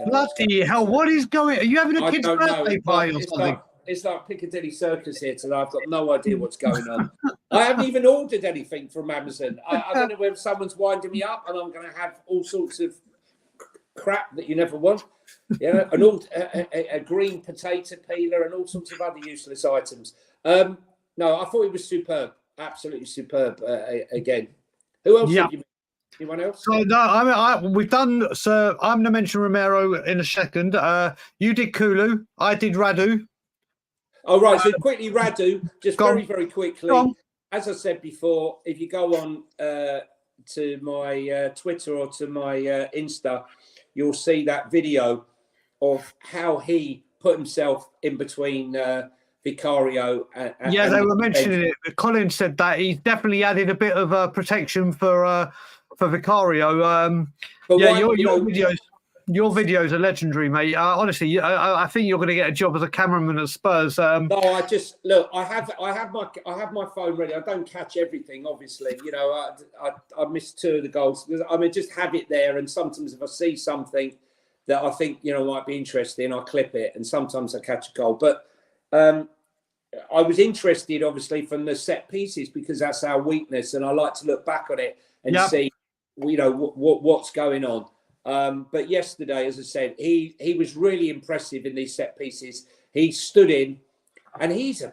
Bloody hell, what is going... Are you having a kid's birthday party or something? It's like Piccadilly Circus here today. I've got no idea what's going on. I haven't even ordered anything from Amazon. I don't know whether someone's winding me up and I'm going to have all sorts of crap that you never want. Yeah, a green potato peeler and all sorts of other useless items. No, I thought it was superb. Absolutely superb again. Who else did you meet? Anyone else? So no, we've done. So I'm going to mention Romero in a second. You did Kulu. I did Radu. Oh, right. So quickly, Radu, just very, very quickly. As I said before, if you go on to my Twitter or to my Insta, you'll see that video of how he put himself in between Vicario and they were mentioning it. Colin said that he's definitely added a bit of protection for Vicario. Your videos are legendary, mate. Honestly, I think you're going to get a job as a cameraman at Spurs. No, I just look. I have my phone ready. I don't catch everything, obviously. You know, I missed 2 of the goals. I mean, just have it there. And sometimes if I see something that I think might be interesting, I clip it. And sometimes I catch a goal. But I was interested, obviously, from the set pieces because that's our weakness, and I like to look back on it and see, what's going on. But yesterday, as I said, he was really impressive in these set pieces. He stood in, and he's I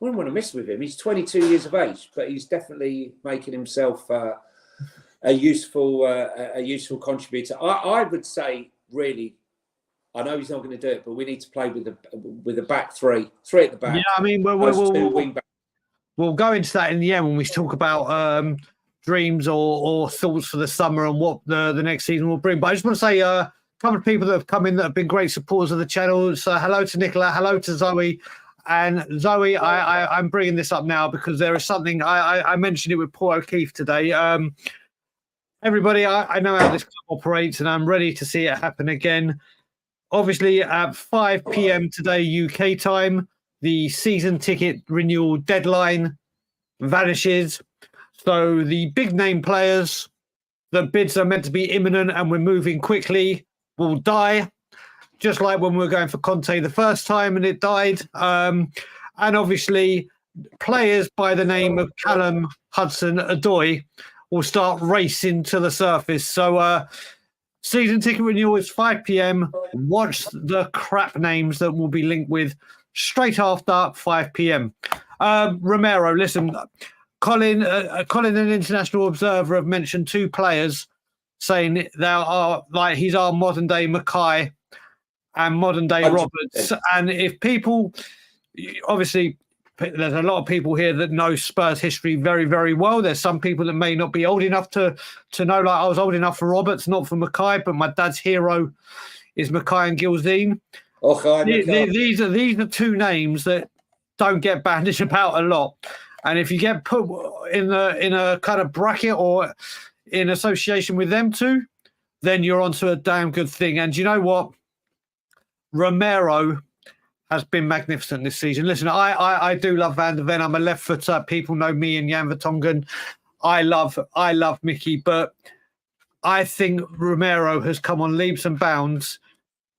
wouldn't want to mess with him. He's 22 years of age, but he's definitely making himself a useful contributor. I would say, really, I know he's not going to do it, but we need to play with the back three at the back. Yeah, I mean, we'll go into that in the end when we talk about dreams or thoughts for the summer and what the next season will bring. But I just want to say a couple of people that have come in that have been great supporters of the channel. So hello to Nicola, hello to Zoe. And Zoe, I'm bringing this up now because there is something, I mentioned it with Paul O'Keefe today. Everybody, I know how this club operates and I'm ready to see it happen again. Obviously, at 5 p.m. today, UK time, the season ticket renewal deadline vanishes. So the big name players, the bids are meant to be imminent and we're moving quickly, will die. Just like when we were going for Conte the first time and it died. And obviously, players by the name of Callum Hudson-Odoi will start racing to the surface. So season ticket renewal is 5 p.m. Watch the crap names that will be linked with straight after 5 p.m. Romero, listen, Colin, an international observer, have mentioned 2 players saying they are like he's our modern day Mackay and modern day Roberts. And if people, obviously, there's a lot of people here that know Spurs history very, very well. There's some people that may not be old enough to know. Like I was old enough for Roberts, not for Mackay, but my dad's hero is Mackay and Gilzean. These are 2 names that don't get bandaged about a lot. And if you get put in a kind of bracket or in association with them 2, then you're onto a damn good thing. And you know what? Romero has been magnificent this season. Listen, I do love Van der Ven. I'm a left footer. People know me and Jan Vertonghen. I love Mickey, but I think Romero has come on leaps and bounds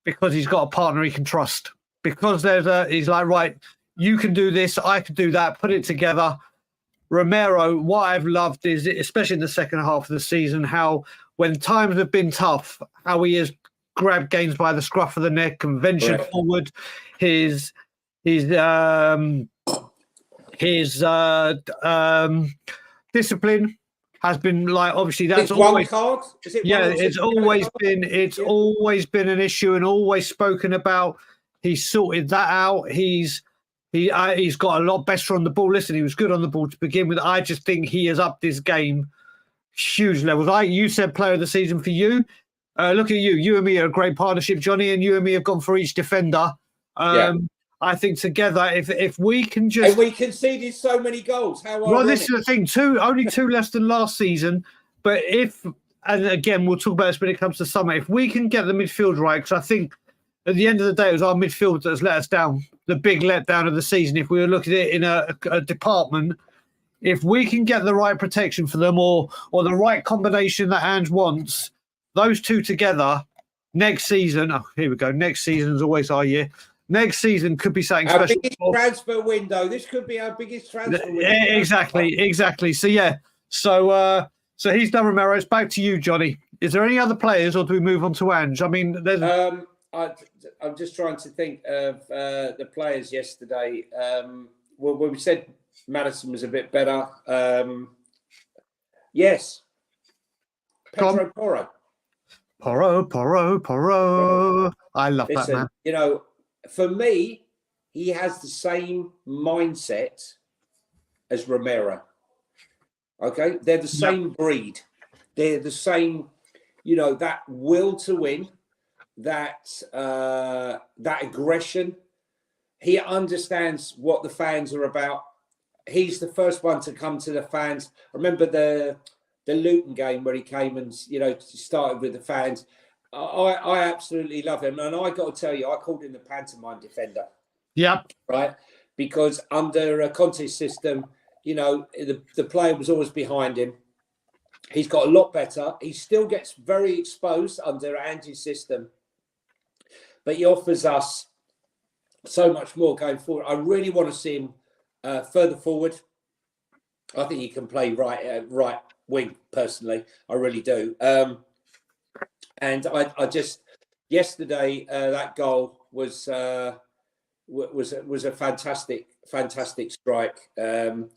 because he's got a partner he can trust. Because he's like, right, you can do this, I can do that, put it together. Romero, what I've loved is, especially in the second half of the season, how when times have been tough, how he has grabbed games by the scruff of the neck and ventured forward. His discipline has been like, obviously that's always card. It's always been an issue and always spoken about. He's sorted that out. He's got a lot better on the ball. Listen, he was good on the ball to begin with. I just think he has upped his game huge levels. You said player of the season for you. Look at you. You and me are a great partnership, Jonny, and you and me have gone for each defender. I think together, if we can just... And we conceded so many goals. How well, this is the thing. Only two less than last season. But and again, we'll talk about this when it comes to summer. If we can get the midfield right, because I think at the end of the day, it was our midfield that has let us down. The big letdown of the season. If we were looking at it in a department, if we can get the right protection for them or the right combination that Ange wants, those two together next season. Oh, here we go. Next season is always our year. Next season could be something our special. Biggest transfer window. This could be our biggest transfer window. Exactly. So yeah. So he's done Romero. It's back to you, Jonny. Is there any other players, or do we move on to Ange? I mean, there's. I'm just trying to think of the players yesterday. Well, we said Maddison was a bit better. Yes. Pedro Porro. Porro. I love that man. You know, for me, he has the same mindset as Romero. Okay? They're the same breed. They're the same, that will to win, that aggression. He understands what the fans are about. He's the first one to come to the fans. I remember the Luton game where he came and, started with the fans. I absolutely love him. And I got to tell you, I called him the pantomime defender. Yep. Right? Because under a Conte's system, the player was always behind him. He's got a lot better. He still gets very exposed under Ange's system. But he offers us so much more going forward. I really want to see him further forward. I think he can play right wing, personally. I really do. And I just yesterday that goal was a fantastic strike. And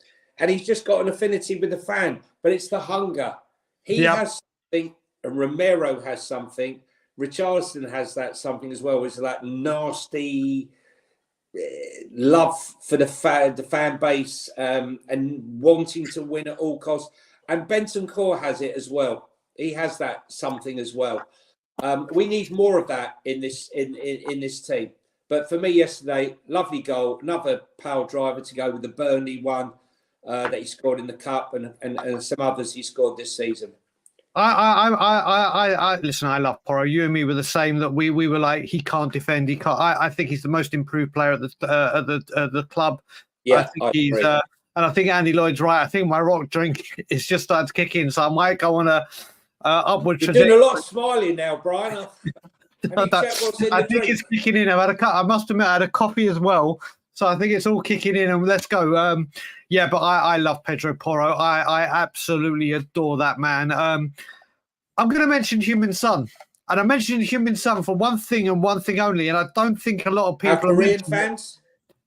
he's just got an affinity with the fan, but it's the hunger. He has something, and Romero has something. Richarlison has that something as well. Is that nasty love for the fan base and wanting to win at all costs. And Bentancur has it as well. He has that something as well. We need more of that in this team. But for me yesterday, lovely goal, another power driver to go with the Burnley one that he scored in the cup, and some others he scored this season. I listen. I love Porro. You and me were the same. That we were like, he can't defend. He can't. I think he's the most improved player at the club. Yeah, I think he's. And I think Andy Lloyd's right. I think my rock drink is just starting to kick in, so I might go on a upward trajectory. You're doing a lot of smiling now, Brian. I think it's kicking in. I must admit, I had a coffee as well, so I think it's all kicking in. And let's go. But I love Pedro Porro. I absolutely adore that man. I'm going to mention Heung-min Son, and I mentioned Heung-min Son for one thing and one thing only. And I don't think a lot of people are Korean fans.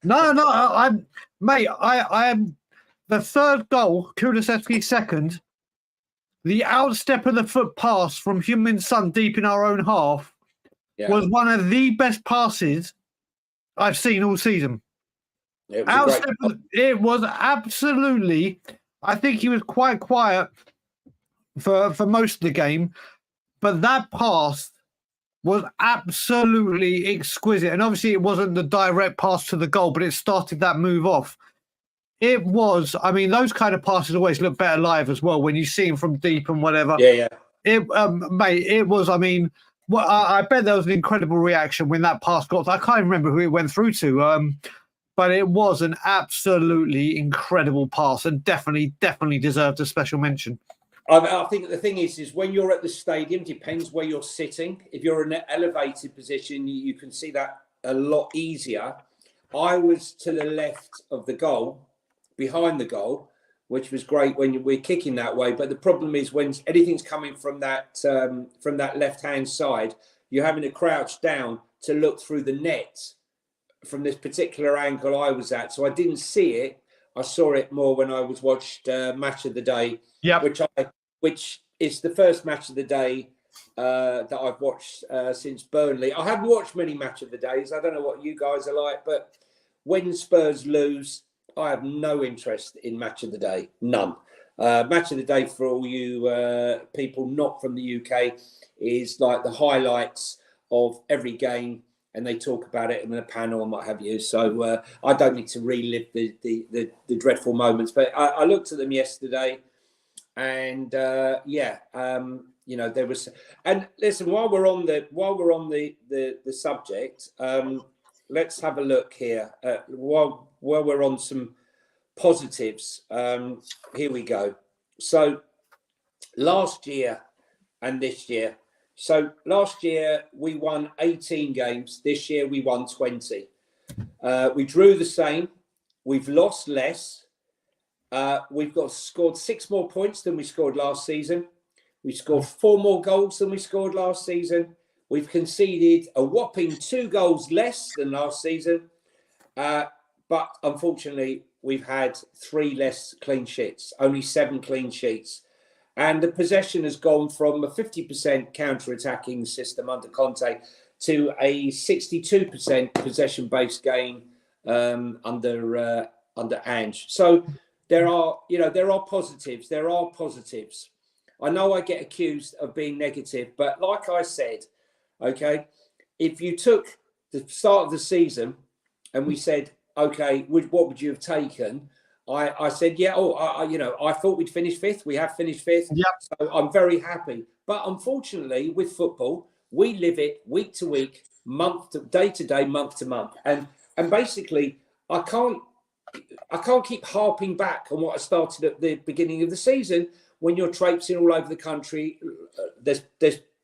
No, I'm the third goal. Kulusevski second. The outstep of the foot pass from Heung-min Son deep in our own half was one of the best passes I've seen all season. It was absolutely. I think he was quite quiet for most of the game, but that pass was absolutely exquisite. And obviously, it wasn't the direct pass to the goal, but it started that move off. It was. I mean, those kind of passes always look better live as well when you see them from deep and whatever. Yeah. It was. I mean, Well, I bet there was an incredible reaction when that pass got. I can't even remember who it went through to, but it was an absolutely incredible pass and definitely deserved a special mention. I think the thing is when you're at the stadium, depends where you're sitting. If you're in an elevated position, you can see that a lot easier. I was to the left of the goal, behind the goal, which was great when we're kicking that way. But the problem is when anything's coming from that left-hand side, you're having to crouch down to look through the net from this particular angle I was at. So I didn't see it. I saw it more when I was watched Match of the Day, which is the first Match of the Day that I've watched since Burnley. I haven't watched many Match of the Days. I don't know what you guys are like, but when Spurs lose, I have no interest in Match of the Day. None. Match of the Day for all you people not from the UK is like the highlights of every game, and they talk about it in a panel and what have you. So I don't need to relive the dreadful moments. But I looked at them yesterday, and you know, there was. And listen, while we're on the subject, let's have a look here. While we're on some positives, here we go. So last year and this year. So last year we won 18 games. This year we won 20. We drew the same. We've lost less. We've scored 6 more points than we scored last season. We scored 4 more goals than we scored last season. We've conceded a whopping 2 goals less than last season. But unfortunately, we've had 3 less clean sheets, only 7 clean sheets. And the possession has gone from a 50% counter-attacking system under Conte to a 62% possession-based game under Ange. So there are positives. There are positives. I know I get accused of being negative, but like I said, okay, if you took the start of the season and we said, okay, what would you have taken? I said, yeah, I thought we'd finish 5th. We have finished 5th. Yep. So I'm very happy. But unfortunately, with football, we live it week to week, day to day, month to month. And basically, I can't keep harping back on what I started at the beginning of the season. When you're traipsing all over the country, there's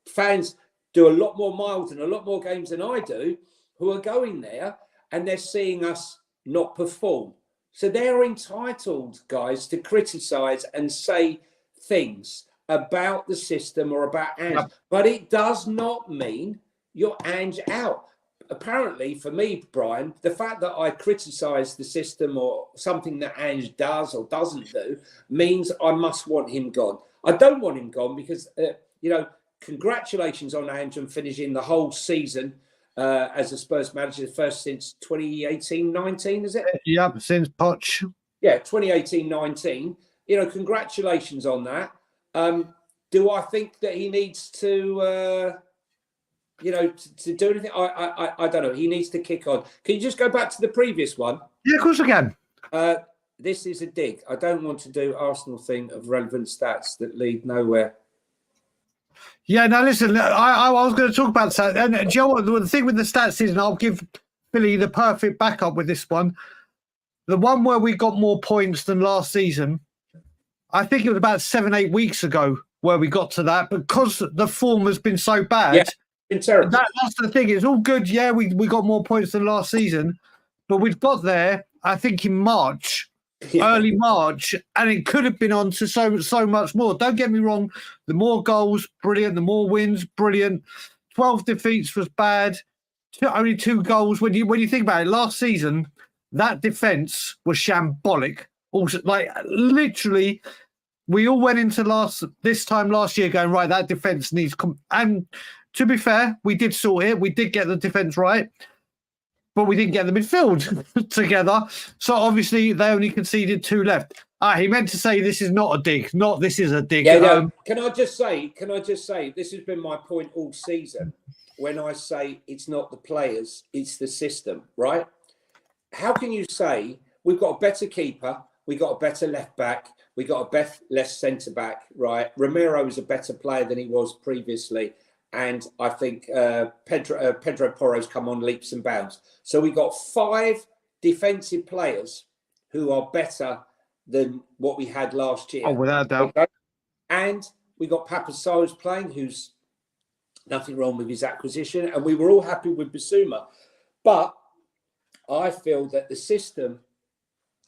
fans do a lot more miles and a lot more games than I do who are going there and they're seeing us not perform. So they're entitled, guys, to criticise and say things about the system or about Ange. Yep. But it does not mean you're Ange out. Apparently, for me, Brian, the fact that I criticise the system or something that Ange does or doesn't do means I must want him gone. I don't want him gone because, congratulations on Ange on finishing the whole season as a Spurs manager, first since 2018-19, is it? Yep, since Poch. Yeah, 2018-19. Congratulations on that. Do I think that he needs to... to do anything? I don't know. He needs to kick on. Can you just go back to the previous one? Yeah, of course I can. This is a dig. I don't want to do Arsenal thing of relevant stats that lead nowhere. Yeah, now listen, I was going to talk about that. And do you know what? The thing with the stats is, and I'll give Billy the perfect backup with this one. The one where we got more points than last season, I think it was about 7-8 weeks ago where we got to that because the form has been so bad. Yeah. That's the thing. It's all good. Yeah, we got more points than last season, but we've got there, I think, in March, early March, and it could have been on to so much more. Don't get me wrong. The more goals, brilliant. The more wins, brilliant. 12 defeats was bad. Only 2 goals. When you think about it, last season, that defence was shambolic. Also, like literally, we all went into this time last year going, right, that defence needs and to be fair, we did sort it. We did get the defence right, but we didn't get the midfield together. So obviously, they only conceded 2 left. He meant to say this is not a dig. This is a dig. Yeah, no. Can I just say, this has been my point all season when I say it's not the players, it's the system, right? How can you say we've got a better keeper, we got a better left back, we got a less centre back, right? Romero is a better player than he was previously. and I think Pedro Porro's come on leaps and bounds. So we got 5 defensive players who are better than what we had last year. Oh, without a doubt. Okay? And we got Papasaros playing, who's nothing wrong with his acquisition, and we were all happy with Bissouma. But I feel that the system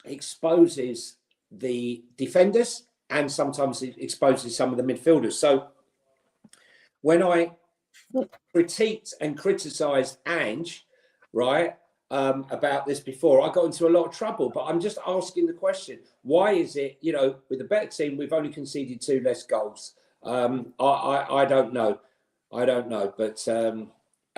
exposes the defenders and sometimes it exposes some of the midfielders. So when I critiqued and criticised Ange, right, about this before, I got into a lot of trouble. But I'm just asking the question, why is it, with a better team, we've only conceded 2 less goals? I don't know. But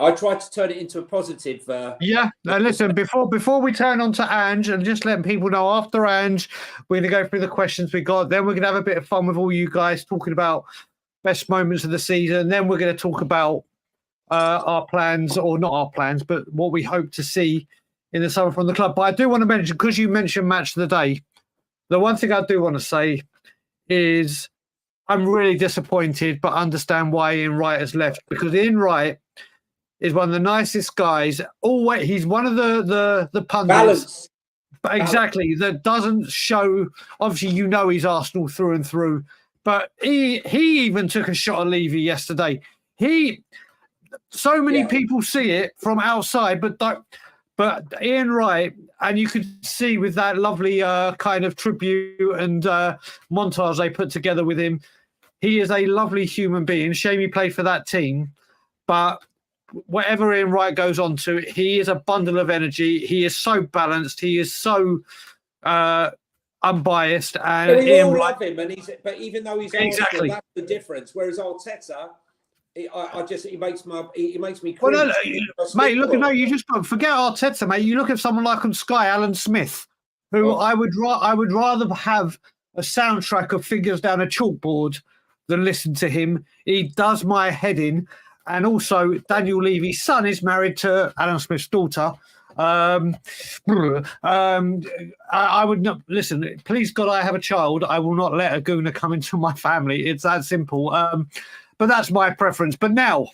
I tried to turn it into a positive. Yeah. Now listen, before we turn on to Ange, and just letting people know, after Ange, we're going to go through the questions we got. Then we're going to have a bit of fun with all you guys talking about best moments of the season. Then we're going to talk about our plans, or not our plans, but what we hope to see in the summer from the club. But I do want to mention, because you mentioned match of the day, the one thing I do want to say is I'm really disappointed, but understand why Ian Wright has left, because Ian Wright is one of the nicest guys. Always, he's one of the pundits. Balance. Exactly. That doesn't show. Obviously, he's Arsenal through and through. But he even took a shot at Levy yesterday. So many people see it from outside, but Ian Wright, and you could see with that lovely kind of tribute and montage they put together with him, he is a lovely human being. Shame he played for that team, but whatever Ian Wright goes on to, he is a bundle of energy. He is so balanced. He is so unbiased. And but we all love him, but even though he's exactly Arsenal, that's the difference. Whereas Arteta, he makes me. Well, no, mate. You just forget Arteta, mate. You look at someone like on Sky, Alan Smith, who I would rather have a soundtrack of figures down a chalkboard than listen to him. He does my head in. And also, Daniel Levy's son is married to Alan Smith's daughter. I would not listen. Please God, I have a child. I will not let a gooner come into my family. It's that simple. But that's my preference. But now,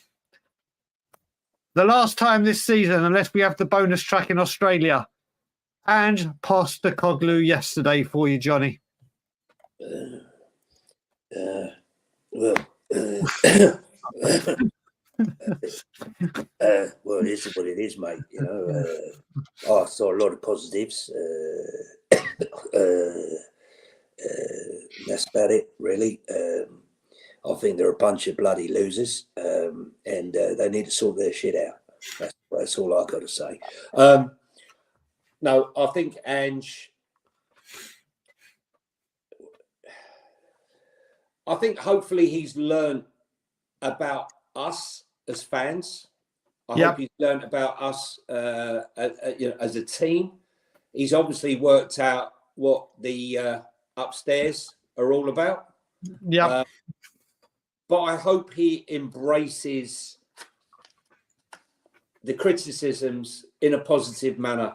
the last time this season, unless we have the bonus track in Australia, Ange Postecoglou yesterday for you, Johnny. Well, it is what it is, mate. I saw a lot of positives. That's about it, really. I think they're a bunch of bloody losers, and they need to sort their shit out. That's all I got to say. No, I think Ange. I think hopefully he's learned about us as fans. I hope he's learned about us, as a team. He's obviously worked out what the upstairs are all about. Yeah. But I hope he embraces the criticisms in a positive manner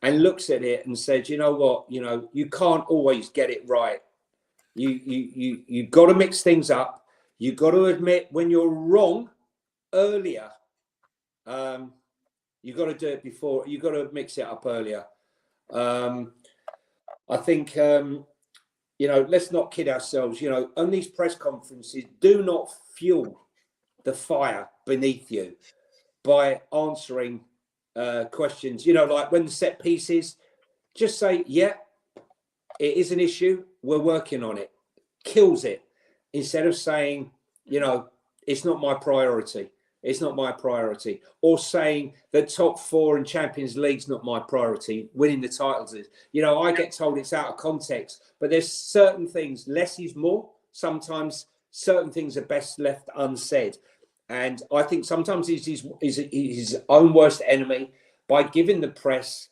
and looks at it and says, you know what, you can't always get it right. You've got to mix things up. You've got to admit when you're wrong earlier. You've got to do it before. You've got to mix it up earlier. I think, let's not kid ourselves. On these press conferences, do not fuel the fire beneath you by answering questions. Like when the set pieces, just say, yeah, it is an issue. We're working on it. Kills it. Instead of saying, it's not my priority. It's not my priority. Or saying the top 4 in Champions League's not my priority. Winning the titles is. I get told it's out of context, but there's certain things, less is more. Sometimes certain things are best left unsaid. And I think sometimes he's his own worst enemy by giving the press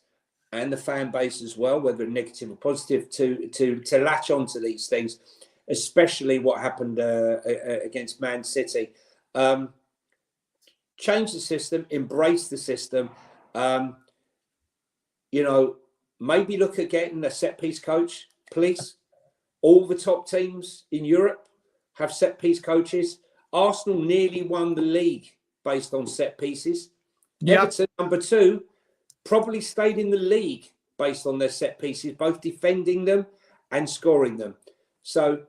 and the fan base as well, whether negative or positive, to latch onto these things, especially what happened against Man City. Change the system, embrace the system. Maybe look at getting a set piece coach, please. All the top teams in Europe have set piece coaches. Arsenal nearly won the league based on set pieces. Yeah. Everton, number 2, probably stayed in the league based on their set pieces, both defending them and scoring them. So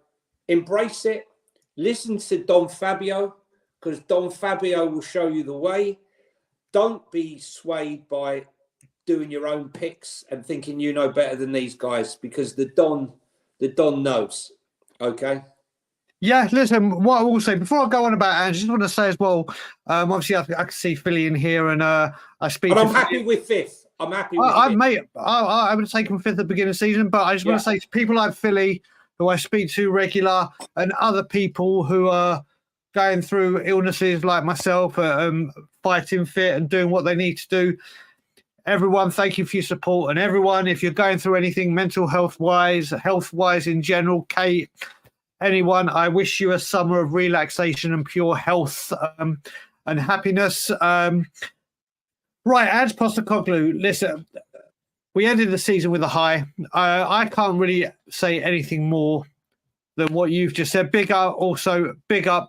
embrace it. Listen to Don Fabio, because Don Fabio will show you the way. Don't be swayed by doing your own picks and thinking you know better than these guys, because the Don knows. Okay. Yeah, listen, what I will say before I go on about Ange, I just want to say as well, obviously I can see Philly in here, and I speak But to I'm happy with 5th. I'm happy with I 5th. may, I would have taken 5th at the beginning of the season, but I just want to say to people like Philly, who I speak to regular, and other people who are going through illnesses like myself, fighting fit and doing what they need to do. Everyone, thank you for your support. And everyone, if you're going through anything mental health-wise in general, Kate, anyone, I wish you a summer of relaxation and pure health and happiness. Right, Ange Postecoglou, listen, we ended the season with a high. I can't really say anything more than what you've just said. Big up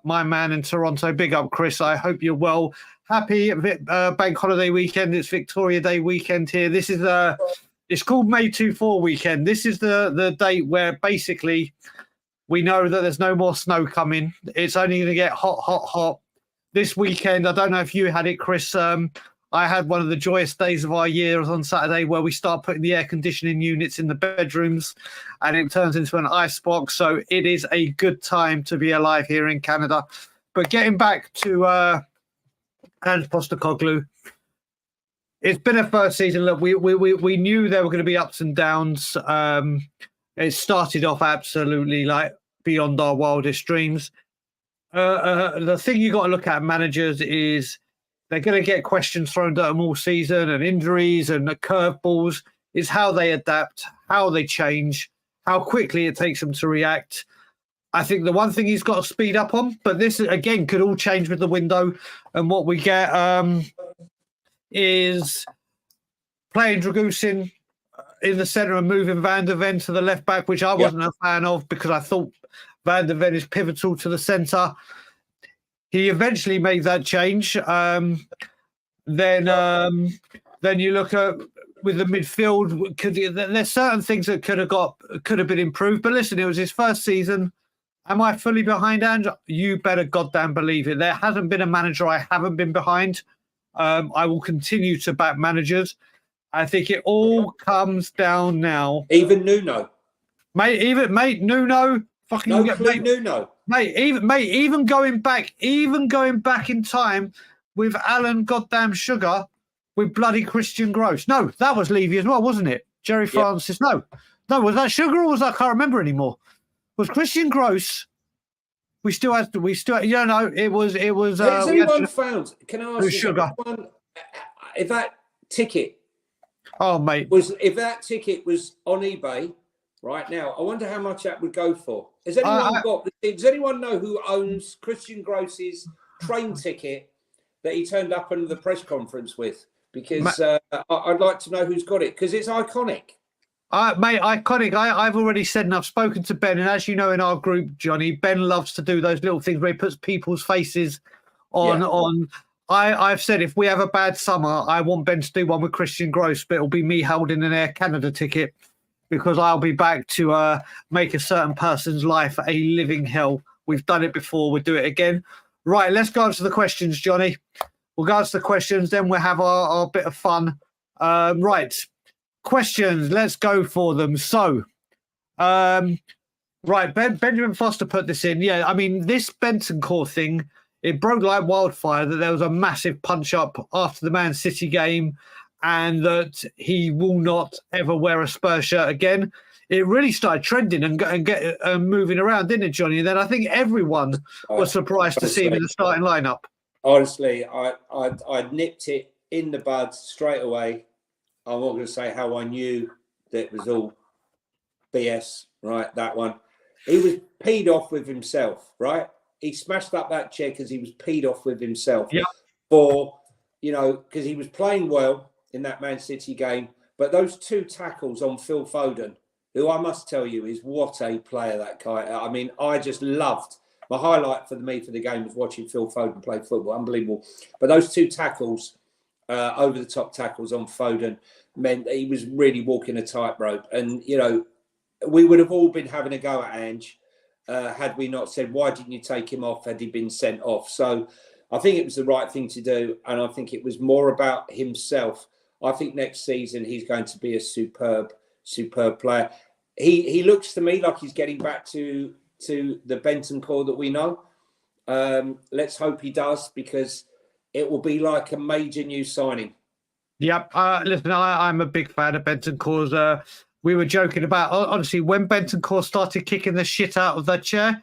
my man in Toronto. Big up, Chris. I hope you're well. Happy bank holiday weekend. It's Victoria Day weekend here. This is it's called May 24 weekend. This is the date where basically we know that there's no more snow coming. It's only going to get hot this weekend. I don't know if you had it, Chris. I had one of the joyous days of our years on Saturday where we start putting the air conditioning units in the bedrooms and it turns into an ice box. So it is a good time to be alive here in Canada. But getting back to Ange Postecoglou, it's been a first season. Look, we knew there were going to be ups and downs. It started off absolutely like beyond our wildest dreams. The thing you got to look at managers is they're going to get questions thrown at them all season, and injuries and the curveballs is how they adapt, how they change, how quickly it takes them to react. I think the one thing he's got to speed up on, but this again could all change with the window. And what we get is playing Dragusin in the centre and moving Van der Ven to the left back, which I wasn't a fan of because I thought Van der Ven is pivotal to the centre. He eventually made that change. Then you look at with the midfield. There's certain things that could have been improved. But listen, it was his first season. Am I fully behind Ange? You better goddamn believe it. There hasn't been a manager I haven't been behind. I will continue to back managers. I think it all comes down now. Even Nuno, mate, Nuno. Fucking no clue, Nuno. Even going back in time with Alan goddamn Sugar with bloody Christian Gross. No, that was Levy as well, wasn't it? Jerry Francis. No, was that Sugar or was that? I can't remember anymore. Was Christian Gross? We still had. It was. Has anyone found? Can I ask you? Sugar. If that ticket, mate, if that ticket was on eBay right now, I wonder how much that would go for. Has anyone does anyone know who owns Christian Gross's train ticket that he turned up in the press conference with? Because I'd like to know who's got it, because it's iconic. Mate, iconic. I've already said, and I've spoken to Ben, and as you know in our group, Johnny, Ben loves to do those little things where he puts people's faces on. I've said if we have a bad summer, I want Ben to do one with Christian Gross, but it'll be me holding an Air Canada ticket, because I'll be back to make a certain person's life a living hell. We've done it before. We'll do it again. Right, let's go on to the questions, Johnny. We'll go on to the questions, then we'll have our bit of fun. Right, questions. Let's go for them. So, right, Benjamin Foster put this in. Yeah, I mean, this Bentancur thing, it broke like wildfire that there was a massive punch-up after the Man City game, and that he will not ever wear a Spurs shirt again. It really started trending and get moving around, didn't it, Johnny? And then I think everyone was surprised to see him in the starting lineup. Honestly, I nipped it in the bud straight away. I'm not going to say how I knew that it was all BS, right? That one. He was peed off with himself, right? He smashed up that chair because he was peed off with himself. Yeah. Because he was playing well in that Man City game. But those 2 tackles on Phil Foden, who I must tell you is what a player that guy. I mean, I just loved My highlight for the game was watching Phil Foden play football. Unbelievable. But those 2 tackles, over the top tackles on Foden, meant that he was really walking a tightrope. And, you know, we would have all been having a go at Ange had we not said, why didn't you take him off had he been sent off? So I think it was the right thing to do. And I think it was more about himself. I think next season he's going to be a superb player. He looks to me like he's getting back to the Bentancur that we know. Let's hope he does, because it will be like a major new signing. Yep. Listen, I'm a big fan of Bentancur's. We were joking about, honestly, when Bentancur started kicking the shit out of that chair,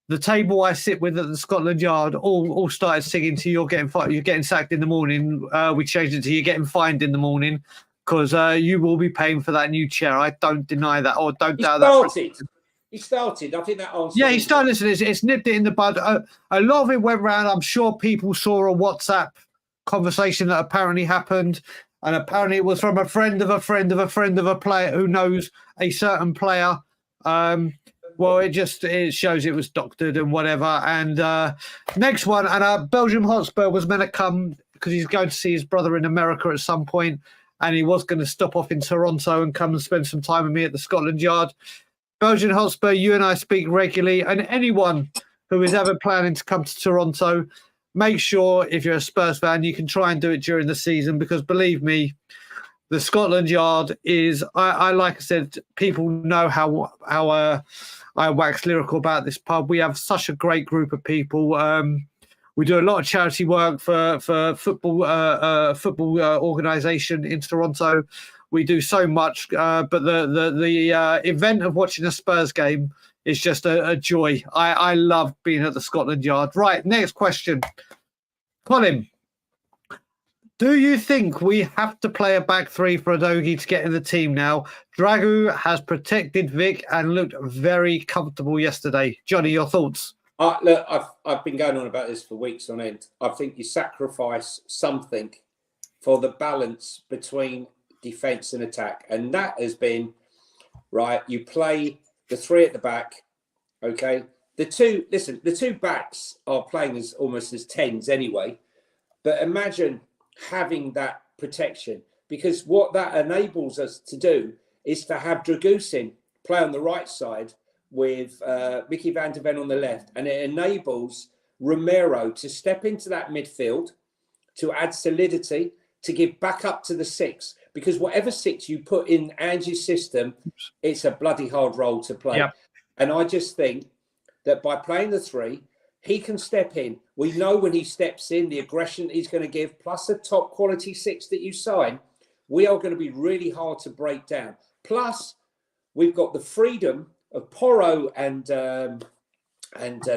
the table I sit with at the Scotland Yard all started singing to "You're getting sacked in the morning." We changed it to "You're getting fined in the morning," because you will be paying for that new chair. I don't deny that, or don't doubt that. He started. I think that answer. Yeah, he started. Listen, it's nipped it in the bud. A lot of it went round. I'm sure people saw a WhatsApp conversation that apparently happened, and apparently it was from a friend of a friend of a friend of a player who knows a certain player. Well, it shows it was doctored and whatever. And next one, and Belgium Hotspur was meant to come because he's going to see his brother in America at some point, and he was going to stop off in Toronto and come and spend some time with me at the Scotland Yard. Belgian Hotspur, you and I speak regularly, and anyone who is ever planning to come to Toronto, make sure if you're a Spurs fan, you can try and do it during the season, because believe me, the Scotland Yard is, I like I said, people know how I wax lyrical about this pub. We have such a great group of people. We do a lot of charity work for football organisation in Toronto. We do so much, but the event of watching a Spurs game is just a joy. I love being at the Scotland Yard. Right, next question. Colin, do you think we have to play a back three for Udogie to get in the team now? Dragu has protected Vic and looked very comfortable yesterday. Jonny, your thoughts? Look, I've been going on about this for weeks on end. I think you sacrifice something for the balance between defence and attack, and that has been right. You play the 3 at the back, okay. The two backs are playing as almost as 10s anyway, but imagine having that protection, because what that enables us to do is to have Dragusin play on the right side with Mickey van der Ven on the left, and it enables Romero to step into that midfield to add solidity, to give back up to the 6, because whatever 6 you put in Ange's system, it's a bloody hard role to play. Yep. And I just think that by playing the 3, he can step in. We know when he steps in, the aggression he's going to give, plus a top quality 6 that you sign, we are going to be really hard to break down. Plus, we've got the freedom of Porro and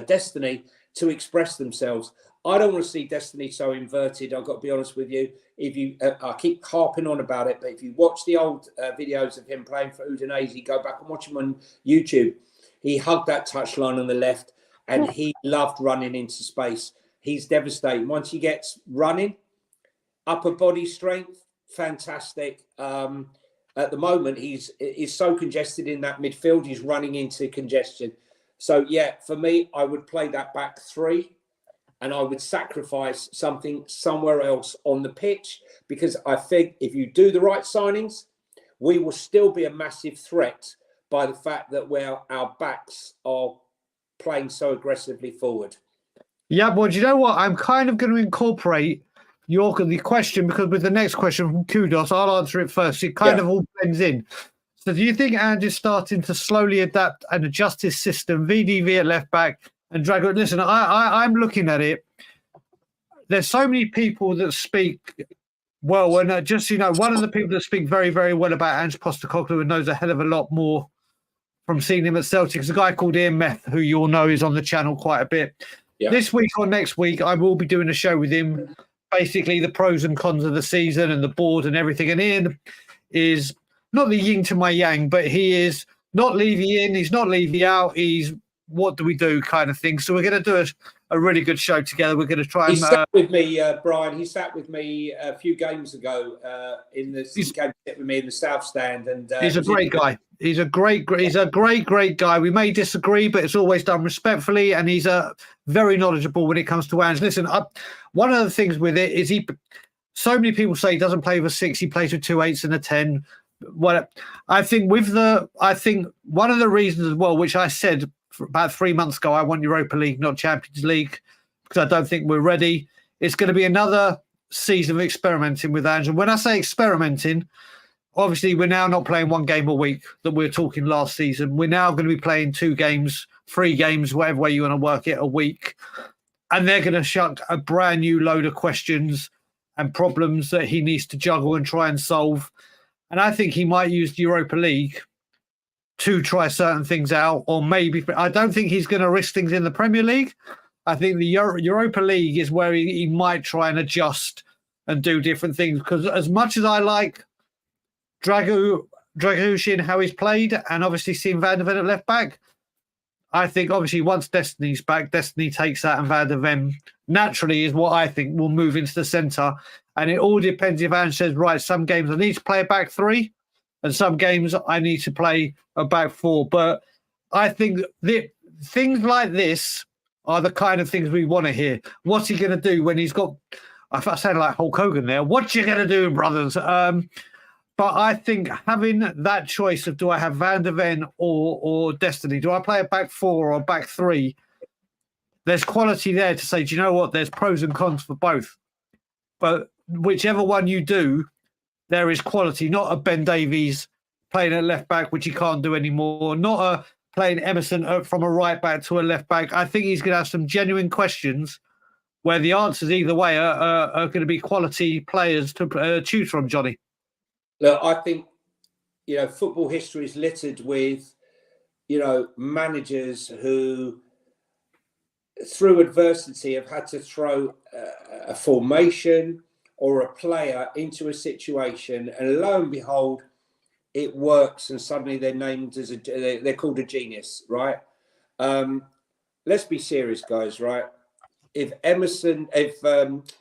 Destiny to express themselves. I don't want to see Destiny so inverted. I've got to be honest with you. If you, I keep harping on about it, but if you watch the old videos of him playing for Udinese, go back and watch him on YouTube. He hugged that touchline on the left, and he loved running into space. He's devastating. Once he gets running, upper body strength, fantastic. At the moment, he's so congested in that midfield, he's running into congestion. So, yeah, for me, I would play that back 3, and I would sacrifice something somewhere else on the pitch, because I think if you do the right signings, we will still be a massive threat by the fact that our backs are playing so aggressively forward. Yeah, well, do you know what? I'm kind of going to incorporate the question, because with the next question from Kudos, I'll answer it first. It kind of all blends in. So do you think Ange is starting to slowly adapt and adjust his system, VDV at left back and Drago? Listen, I'm looking at it. There's so many people that speak well, and just, you know, one of the people that speak very, very well about Ange Postecoglou and knows a hell of a lot more from seeing him at Celtic is a guy called Ian Meth, who you all know is on the channel quite a bit. Yeah. This week or next week, I will be doing a show with him, basically the pros and cons of the season and the board and everything. And Ian is not the yin to my yang, but he is not Levy in, he's not Levy out, he's what do we do kind of thing. So we're going to do a really good show together. We're going to try and... He sat with me, Brian, he sat with me a few games ago in the game with me in the South Stand. And he's a great guy. He's a great guy. We may disagree, but it's always done respectfully, and he's very knowledgeable when it comes to Ange. Listen, one of the things with it is so many people say he doesn't play with 6, he plays with 2 8s and a 10. I think one of the reasons as well, which I said about 3 months ago, I want Europa League, not Champions League, because I don't think we're ready. It's going to be another season of experimenting with Ange. And when I say experimenting, obviously we're now not playing 1 game a week that we were talking last season. We're now going to be playing 2 games, 3 games, whatever way you want to work it, a week. And they're going to chuck a brand new load of questions and problems that he needs to juggle and try and solve. And I think he might use the Europa League to try certain things out, or maybe I don't think he's going to risk things in the Premier League. I think the Europa League is where he might try and adjust and do different things. Because as much as I like Dragushin, how he's played, and obviously seeing Van der Ven at left back, I think obviously once Destiny's back, Destiny takes that, and Van der Ven naturally is what I think will move into the centre. And it all depends if Ange says, right, some games I need to play a back 3 and some games I need to play a back 4. But I think things like this are the kind of things we want to hear. What's he going to do when he's got, I sound like Hulk Hogan there, what you going to do, brothers? But I think having that choice of, do I have Van der Ven or Destiny? Do I play a back 4 or a back 3? There's quality there to say, do you know what? There's pros and cons for both. But whichever one you do, there is quality, not a Ben Davies playing at left back, which he can't do anymore, not a playing Emerson from a right back to a left back. I think he's going to have some genuine questions where the answers either way are going to be quality players to choose from, Jonny. Look, I think, football history is littered with, managers who, through adversity, have had to throw a formation or a player into a situation, and lo and behold, it works, and suddenly they're named as they're called a genius, right? Let's be serious, guys, right? If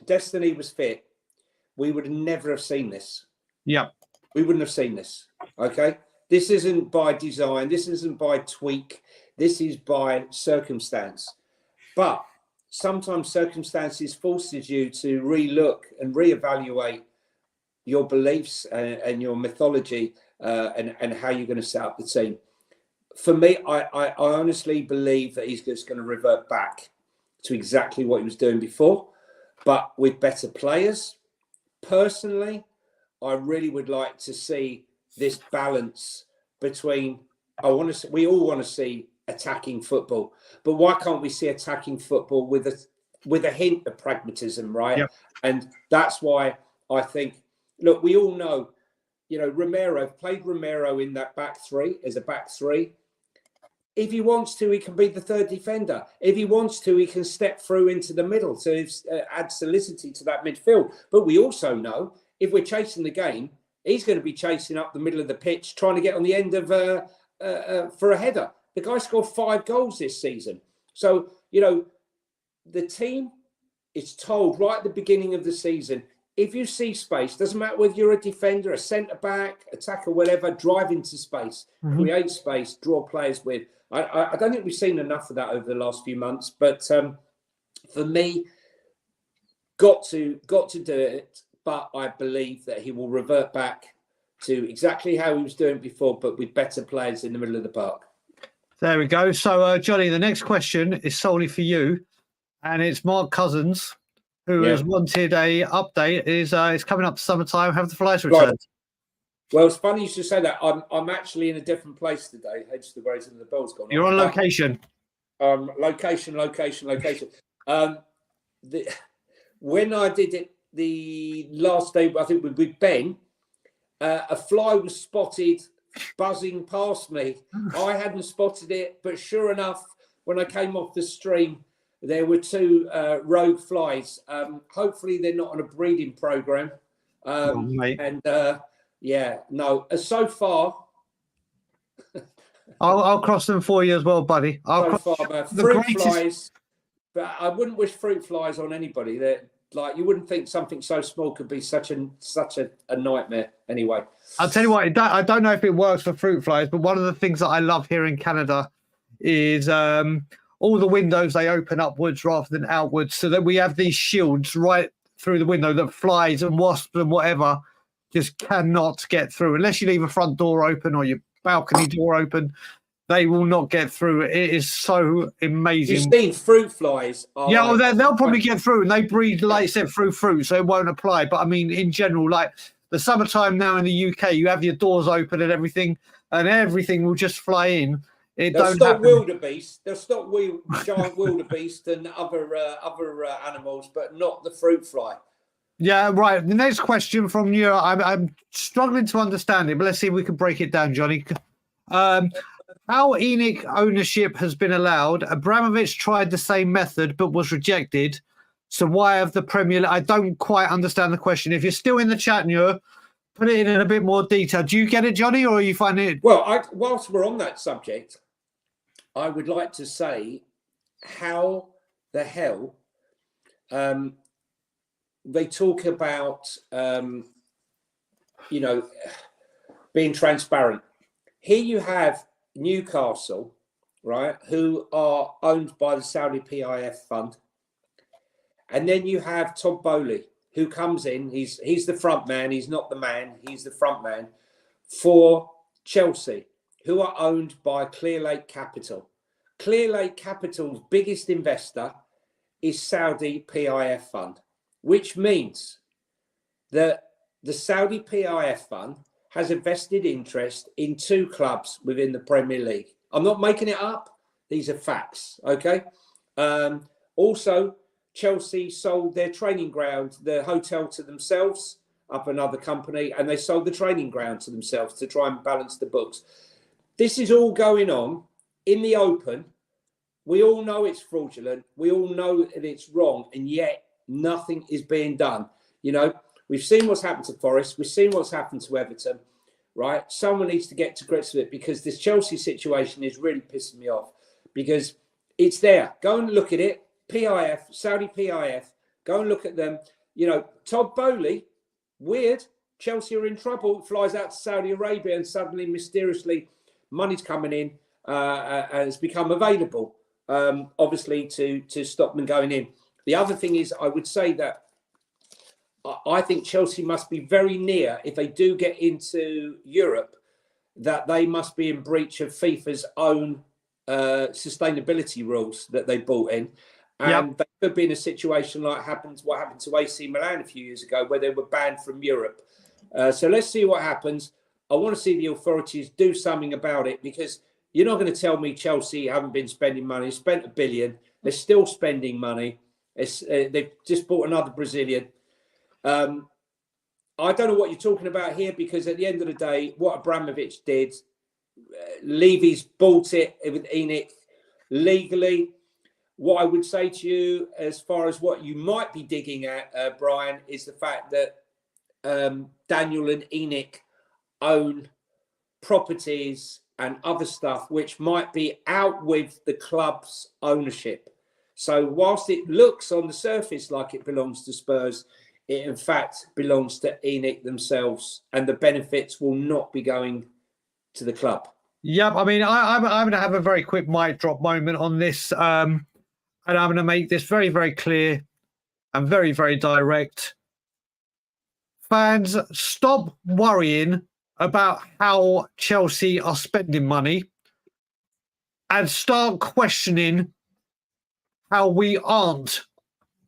Destiny was fit, we would never have seen this. Yeah. We wouldn't have seen this. Okay. This isn't by design. This isn't by tweak. This is by circumstance. But sometimes circumstances forces you to re-look and reevaluate your beliefs and your mythology and how you're going to set up the team. For me, I honestly believe that he's just going to revert back to exactly what he was doing before, but with better players. Personally, I really would like to see this balance between, we all want to see attacking football, but why can't we see attacking football with a hint of pragmatism, right? Yep. And that's why I think, look, we all know, Romero played in that back 3 as a back 3. If he wants to, he can be the third defender. If he wants to, he can step through into the middle to add solidity to that midfield. But we also know, if we're chasing the game, he's going to be chasing up the middle of the pitch, trying to get on the end of for a header. The guy scored 5 goals this season. So, the team is told right at the beginning of the season, if you see space, doesn't matter whether you're a defender, a centre-back, attacker, whatever, drive into space, create space, draw players with. I don't think we've seen enough of that over the last few months. But for me, got to do it. But I believe that he will revert back to exactly how he was doing before, but with better players in the middle of the park. There we go. So, Jonny, the next question is solely for you, and it's Mark Cousins, who has wanted a update. It's coming up to summertime. Have the flights returned? Right. Well, it's funny you should say that. I'm actually in a different place today. Hence the reason the bell's gone. You're on location. Location. When I did it the last day, I think with Ben, a fly was spotted buzzing past me. I hadn't spotted it, but sure enough, when I came off the stream, there were 2 rogue flies. Hopefully they're not on a breeding program. So far, I'll cross them for you as well, buddy. Fruit flies, but I wouldn't wish fruit flies on anybody. Like, you wouldn't think something so small could be such a nightmare. Anyway, I'll tell you what, I don't know if it works for fruit flies, but one of the things that I love here in Canada is all the windows, they open upwards rather than outwards, so that we have these shields right through the window that flies and wasps and whatever just cannot get through. Unless you leave a front door open or your balcony door open, they will not get through. It is so amazing. you've seen fruit flies. Yeah, well, they'll probably get through, and they breed, like I said, through fruit, so it won't apply. But I mean, in general, like the summertime now in the UK, you have your doors open and everything will just fly in. They'll stop wildebeest. They'll stop giant wildebeest and other animals, but not the fruit fly. Yeah, right. The next question from you, I'm struggling to understand it, but let's see if we can break it down, Johnny. How ENIC ownership has been allowed. Abramovich tried the same method but was rejected. So why have the Premier League? I don't quite understand the question. If you're still in the chat, Nure, put it in a bit more detail. Do you get it, Johnny, or are you finding it? Well, whilst we're on that subject, I would like to say how the hell they talk about, being transparent. Here you have Newcastle, right, who are owned by the Saudi PIF fund. And then you have Todd Bowley, who comes in. He's the front man. He's not the man. He's the front man for Chelsea, who are owned by Clearlake Capital. Clearlake Capital's biggest investor is Saudi PIF fund, which means that the Saudi PIF fund has a vested interest in 2 clubs within the Premier League. I'm not making it up. These are facts, okay? Also, Chelsea sold their training ground, the hotel, to themselves, up another company, and they sold the training ground to themselves to try and balance the books. This is all going on in the open. We all know it's fraudulent. We all know that it's wrong, and yet nothing is being done. We've seen what's happened to Forest. We've seen what's happened to Everton, right? Someone needs to get to grips with it, because this Chelsea situation is really pissing me off, because it's there. Go and look at it. PIF, Saudi PIF, go and look at them. Todd Bowley, weird. Chelsea are in trouble, flies out to Saudi Arabia, and suddenly, mysteriously, money's coming in and it's become available, obviously, to stop them going in. The other thing is, I would say that I think Chelsea must be very near, if they do get into Europe, that they must be in breach of FIFA's own sustainability rules that they brought in. And they could be in a situation like what happened to AC Milan a few years ago, where they were banned from Europe. So let's see what happens. I want to see the authorities do something about it, because you're not going to tell me Chelsea haven't been spending money. They spent $1 billion. They're still spending money. They've just bought another Brazilian. I don't know what you're talking about here, because at the end of the day, what Abramovich did, Levy's bought it with ENIC legally. What I would say to you, as far as what you might be digging at, Brian, is the fact that Daniel and ENIC own properties and other stuff which might be out with the club's ownership. So whilst it looks on the surface like it belongs to Spurs, it in fact belongs to ENIC themselves, and the benefits will not be going to the club. Yep. I mean, I'm going to have a very quick mic drop moment on this. And I'm going to make this very, very clear and very, very direct. Fans, stop worrying about how Chelsea are spending money and start questioning how we aren't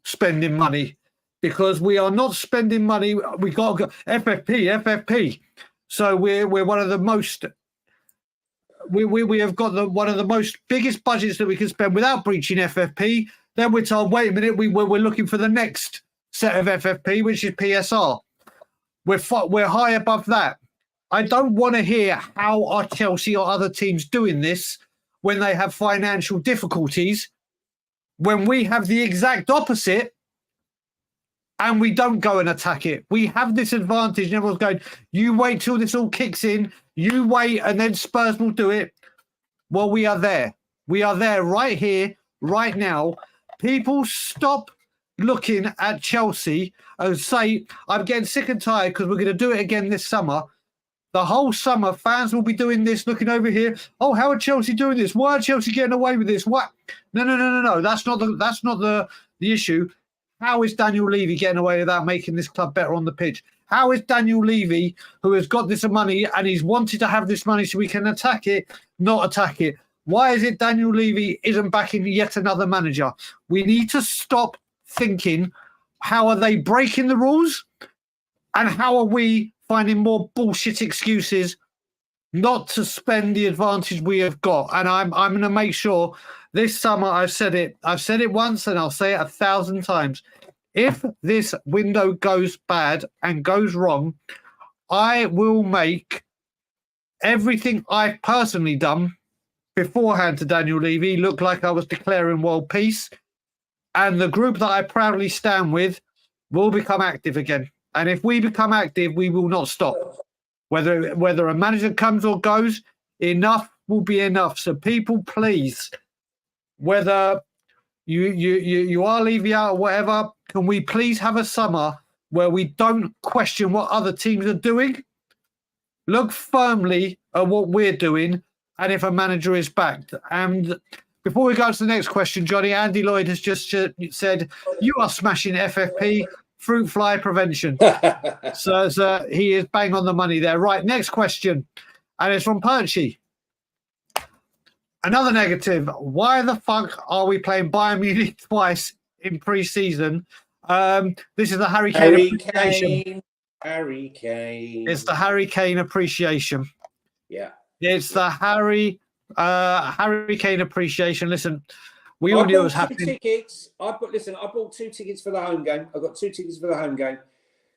spending money, because we are not spending money. We got to go FFP. So we're one of the most. We have got one of the most biggest budgets that we can spend without breaching FFP. Then we're told, wait a minute, we're looking for the next set of FFP, which is PSR. We're high above that. I don't want to hear how are Chelsea or other teams doing this when they have financial difficulties, when we have the exact opposite and we don't go and attack it. We have this advantage, and everyone's going, you wait till this all kicks in, you wait, and then Spurs will do it. Well, we are there. We are there right here, right now. People, stop looking at Chelsea and say, I'm getting sick and tired because we're going to do it again this summer. The whole summer, fans will be doing this, looking over here. Oh, how are Chelsea doing this? Why are Chelsea getting away with this? What? No. That's not the issue. How is Daniel Levy getting away without making this club better on the pitch? How is Daniel Levy, who has got this money and he's wanted to have this money so we can attack it, not attack it? Why is it Daniel Levy isn't backing yet another manager? We need to stop thinking, how are they breaking the rules? And how are we finding more bullshit excuses not to spend the advantage we have got? And I'm going to make sure this summer, I've said it once and I'll say it 1,000 times. If this window goes bad and goes wrong, I will make everything I've personally done beforehand to Daniel Levy look like I was declaring world peace. And the group that I proudly stand with will become active again. And if we become active, we will not stop. Whether a manager comes or goes, enough will be enough. So people, please, whether you are Levy out or whatever, can we please have a summer where we don't question what other teams are doing? Look firmly at what we're doing and if a manager is backed. And before we go to the next question, Johnny, Andy Lloyd has just said, you are smashing FFP, fruit fly prevention. so he is bang on the money there. Right, next question. And it's from Perchy. Another negative. Why the fuck are we playing Bayern Munich twice in pre-season? This is the Harry Kane appreciation. Harry Kane. It's the Harry Kane appreciation. Yeah. It's the Harry Kane appreciation. Listen, we all knew it was happening. I bought 2 tickets for the home game. I got 2 tickets for the home game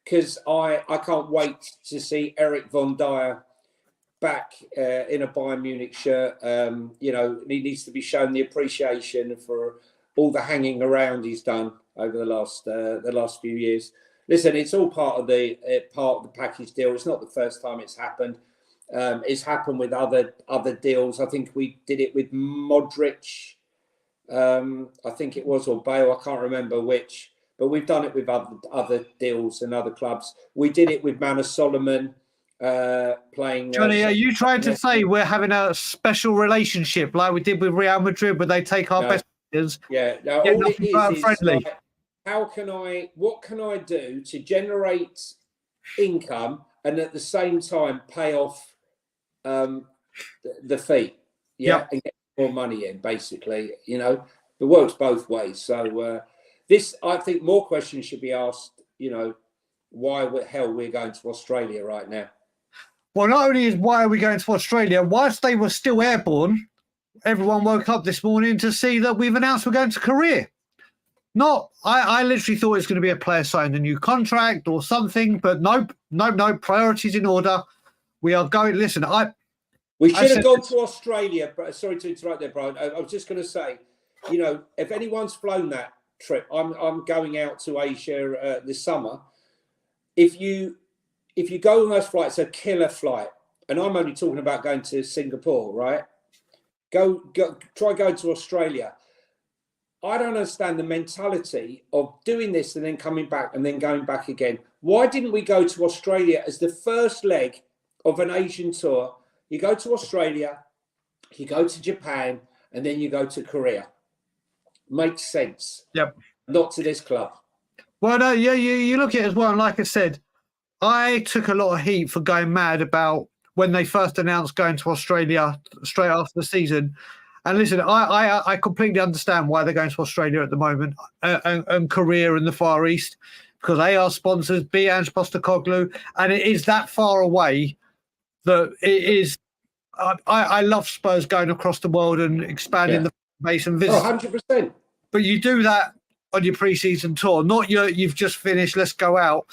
because I can't wait to see Eric von Dyer back in a Bayern Munich shirt. He needs to be shown the appreciation for all the hanging around he's done over the last few years. Listen, it's all part of the package deal. It's not the first time it's happened. It's happened with other deals. I think we did it with Modric. I think it was, or Bale. I can't remember which. But we've done it with other deals and other clubs. We did it with Manor Solomon playing. Johnny, are you trying to say we're having a special relationship like we did with Real Madrid, where they take our best players? Yeah. No, all it is friendly. What can I do to generate income and at the same time pay off the fee? Yeah, and get more money in, basically. It works both ways. So I think more questions should be asked. Why the hell we're going to Australia right now? Well, not only is why are we going to Australia, whilst they were still airborne, everyone woke up this morning to see that we've announced we're going to Korea. I literally thought it was going to be a player signing a new contract or something, but nope. Priorities in order. We are going. Listen, we should have gone to Australia. Sorry to interrupt there, Brian. I was just going to say, if anyone's flown that trip, I'm going out to Asia this summer. If you go on those flights, a killer flight, and I'm only talking about going to Singapore, right? Try going to Australia. I don't understand the mentality of doing this and then coming back and then going back again. Why didn't we go to Australia as the first leg of an Asian tour? You go to Australia, you go to Japan, and then you go to Korea. Makes sense. Yep. Not to this club. Well, no, you look at it as well. And like I said, I took a lot of heat for going mad about when they first announced going to Australia straight after the season. And listen, I completely understand why they're going to Australia at the moment and Korea and the Far East, because A, are sponsors, B, Ange Postecoglou, and it is that far away that it is. I love Spurs going across the world and expanding the base and visit. 100%. But you do that on your pre-season tour, not you've just finished, let's go out.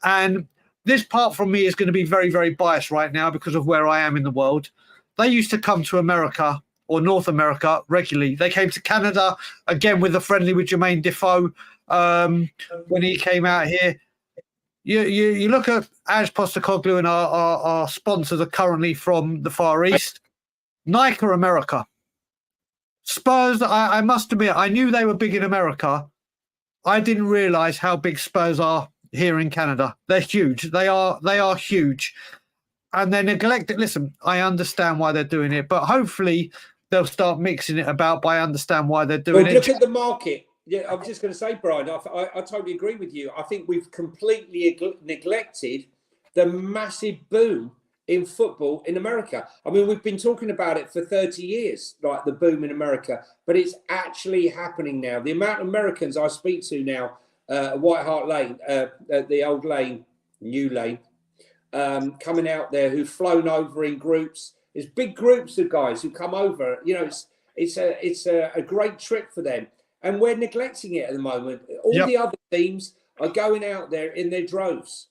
And this part from me is going to be very, very biased right now because of where I am in the world. They used to come to America or North America regularly. They came to Canada, again with a friendly with Jermaine Defoe when he came out here. You look at Ange Postecoglou and our sponsors are currently from the Far East. Nike America. Spurs, I must admit, I knew they were big in America. I didn't realise how big Spurs are here in Canada. They're huge. They are huge. And they're neglected. Listen, I understand why they're doing it, but hopefully they'll start mixing it about. But I understand why they're doing Well, it. look at the market. Yeah, I was just going to say, Brian, I totally agree with you. I think we've completely neglected the massive boom in football in America. I mean, we've been talking about it for 30 years, like the boom in America, but it's actually happening now. The amount of Americans I speak to now, White Hart Lane, the old lane, new lane, coming out there who've flown over in groups. There's big groups of guys who come over. You know, it's a great trip for them. And we're neglecting it at the moment. All the other teams are going out there in their droves,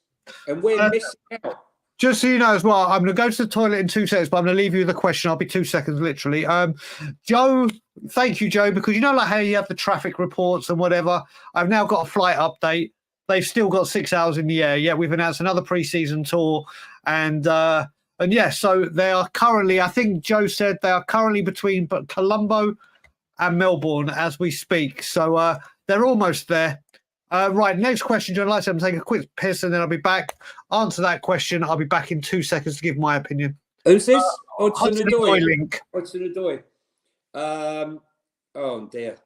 and we're missing out. Just so you know as well, I'm going to go to the toilet in 2 seconds, but I'm going to leave you with a question. I'll be 2 seconds, literally. Joe, thank you, Joe, because you know like how you have the traffic reports and whatever. I've now got a flight update. They've still got 6 hours in the air. Yeah, we've announced another pre-season tour. And yeah, so they are currently, I think Joe said they are currently between Colombo and Melbourne as we speak. So they're almost there. Right, next question, John. Like I said, I'm taking a quick piss and then I'll be back. Answer that question. I'll be back in 2 seconds to give my opinion. Who's this? Hudson-Odoi link. Hudson-Odoi. Oh dear.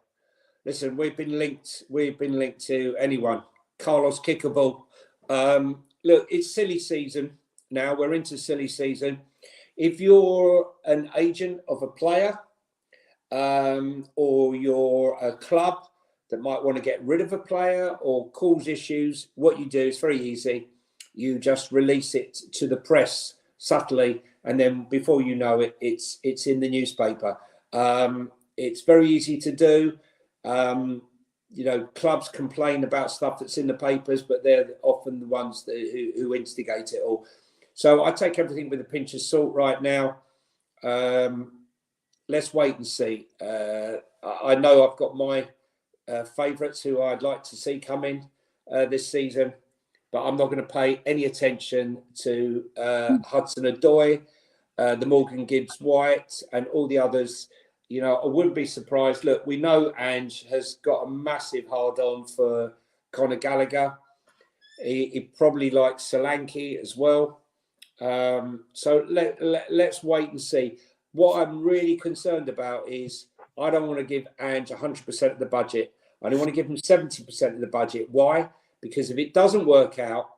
Listen, we've been linked to anyone. Carlos Kickable. Look, it's silly season now. We're into silly season. If you're an agent of a player, or you're a club that might want to get rid of a player or cause issues, what you do is very easy. You just release it to the press subtly, and then before you know it, it's in the newspaper. It's very easy to do. You know, clubs complain about stuff that's in the papers, but they're often the ones who instigate it all. So I take everything with a pinch of salt right now. Let's wait and see. I know I've got my favourites who I'd like to see come in this season, but I'm not going to pay any attention to Hudson-Odoi, the Morgan Gibbs-White, and all the others. You know, I wouldn't be surprised. Look, we know Ange has got a massive hard-on for Conor Gallagher. He probably likes Solanke as well. So let's wait and see. What I'm really concerned about is I don't want to give Ange 100% of the budget. I don't want to give him 70% of the budget. Why? Because if it doesn't work out,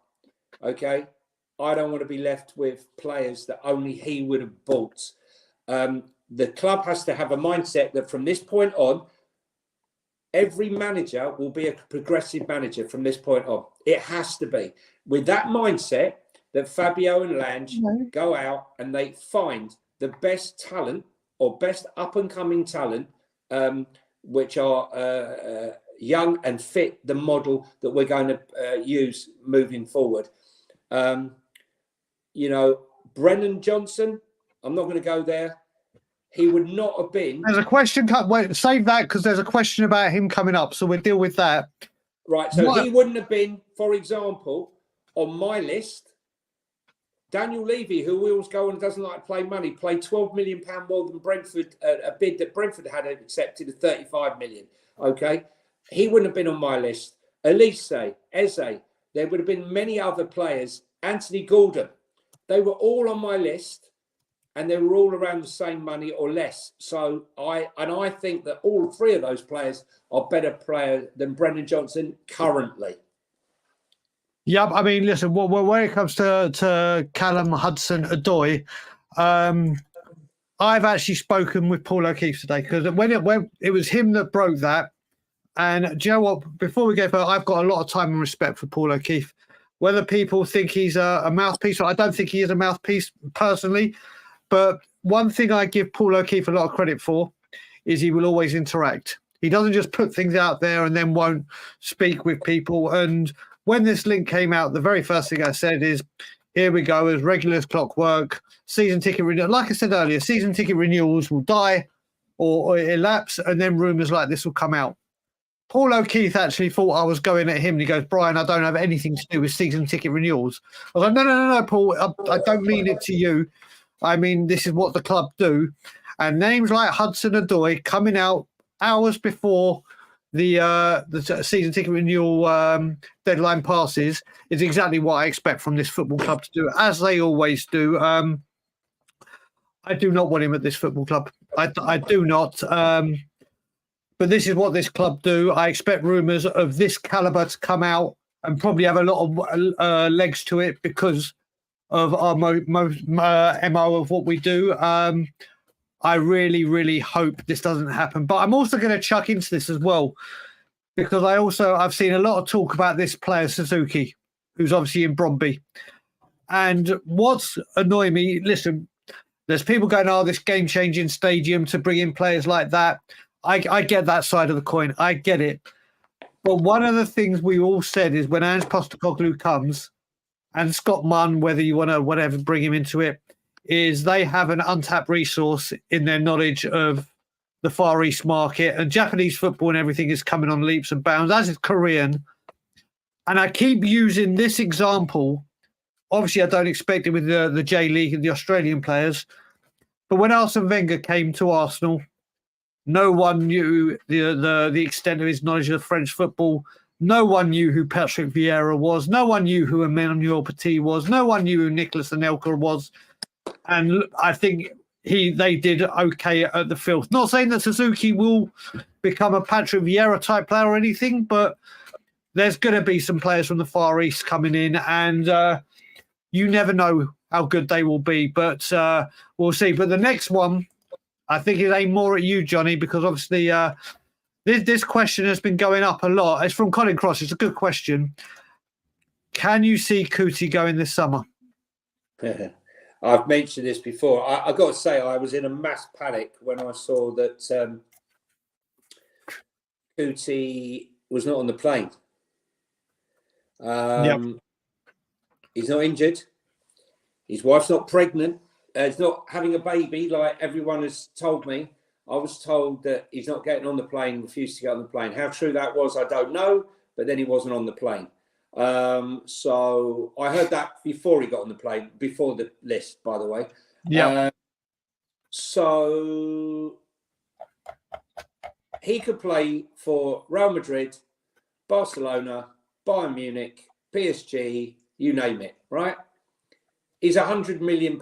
okay, I don't want to be left with players that only he would have bought. The club has to have a mindset that from this point on, every manager will be a progressive manager from this point on. It has to be. With that mindset that Fabio and Lange go out and they find the best talent or best up-and-coming talent, which are young and fit the model that we're going to use moving forward. You know, Brennan Johnson, I'm not going to go there. He would not have been. There's a question. Wait, save that because there's a question about him coming up. So we'll deal with that. Right. So he wouldn't have been, for example, on my list. Daniel Levy, who always go on and doesn't like to play money, played £12 million more than Brentford, a bid that Brentford had accepted of 35 million. Okay. He wouldn't have been on my list. Elise, Eze, there would have been many other players. Anthony Gordon. They were all on my list. And they were all around the same money or less. So I think that all three of those players are better players than Brendan Johnson currently. Yeah, I mean, listen, when it comes to Callum Hudson-Odoi, I've actually spoken with Paul O'Keefe today because when it was him that broke that. And do you know what? Before we go further, I've got a lot of time and respect for Paul O'Keefe. Whether people think he's a mouthpiece, I don't think he is a mouthpiece personally. But one thing I give Paul O'Keefe a lot of credit for is he will always interact. He doesn't just put things out there and then won't speak with people. And when this link came out, the very first thing I said is, here we go, as regular as clockwork, season ticket renewal. Like I said earlier, season ticket renewals will die or elapse, and then rumours like this will come out. Paul O'Keefe actually thought I was going at him, and he goes, Brian, I don't have anything to do with season ticket renewals. I was like, no, Paul, I don't mean it to you. I mean, this is what the club do. And names like Hudson-Odoi coming out hours before the season ticket renewal deadline passes is exactly what I expect from this football club to do, as they always do. I do not want him at this football club. I do not. But this is what this club do. I expect rumours of this calibre to come out and probably have a lot of legs to it because of our MO of what we do. I really, really hope this doesn't happen. But I'm also going to chuck into this as well because I've seen a lot of talk about this player, Suzuki, who's obviously in Bromby. And what's annoying me, listen, there's people going, this game-changing stadium to bring in players like that. I get that side of the coin. I get it. But one of the things we all said is when Ange Postecoglou comes and Scott Munn, whether you want to whatever bring him into it, is they have an untapped resource in their knowledge of the Far East market, and Japanese football and everything is coming on leaps and bounds, as is Korean. And I keep using this example. Obviously, I don't expect it with the J League and the Australian players. But when Arsene Wenger came to Arsenal, no one knew the extent of his knowledge of French football. No one knew who Patrick Vieira was. No one knew who Emmanuel Petit was. No one knew who Nicolas Anelka was. And I think they did okay at the filth. Not saying that Suzuki will become a Patrick Vieira type player or anything, but there's going to be some players from the Far East coming in, and you never know how good they will be. But we'll see. But the next one, I think is aimed more at you, Jonny, because obviously this question has been going up a lot. It's from Colin Cross. It's a good question. Can you see Kuti going this summer? I've mentioned this before. I've got to say, I was in a mass panic when I saw that Kuti was not on the plane. He's not injured. His wife's not pregnant. He's not having a baby like everyone has told me. I was told that he's not getting on the plane, refused to get on the plane. How true that was, I don't know. But then he wasn't on the plane. So I heard that before he got on the plane, before the list, by the way. Yeah. So he could play for Real Madrid, Barcelona, Bayern Munich, PSG, you name it, right? He's £100 million.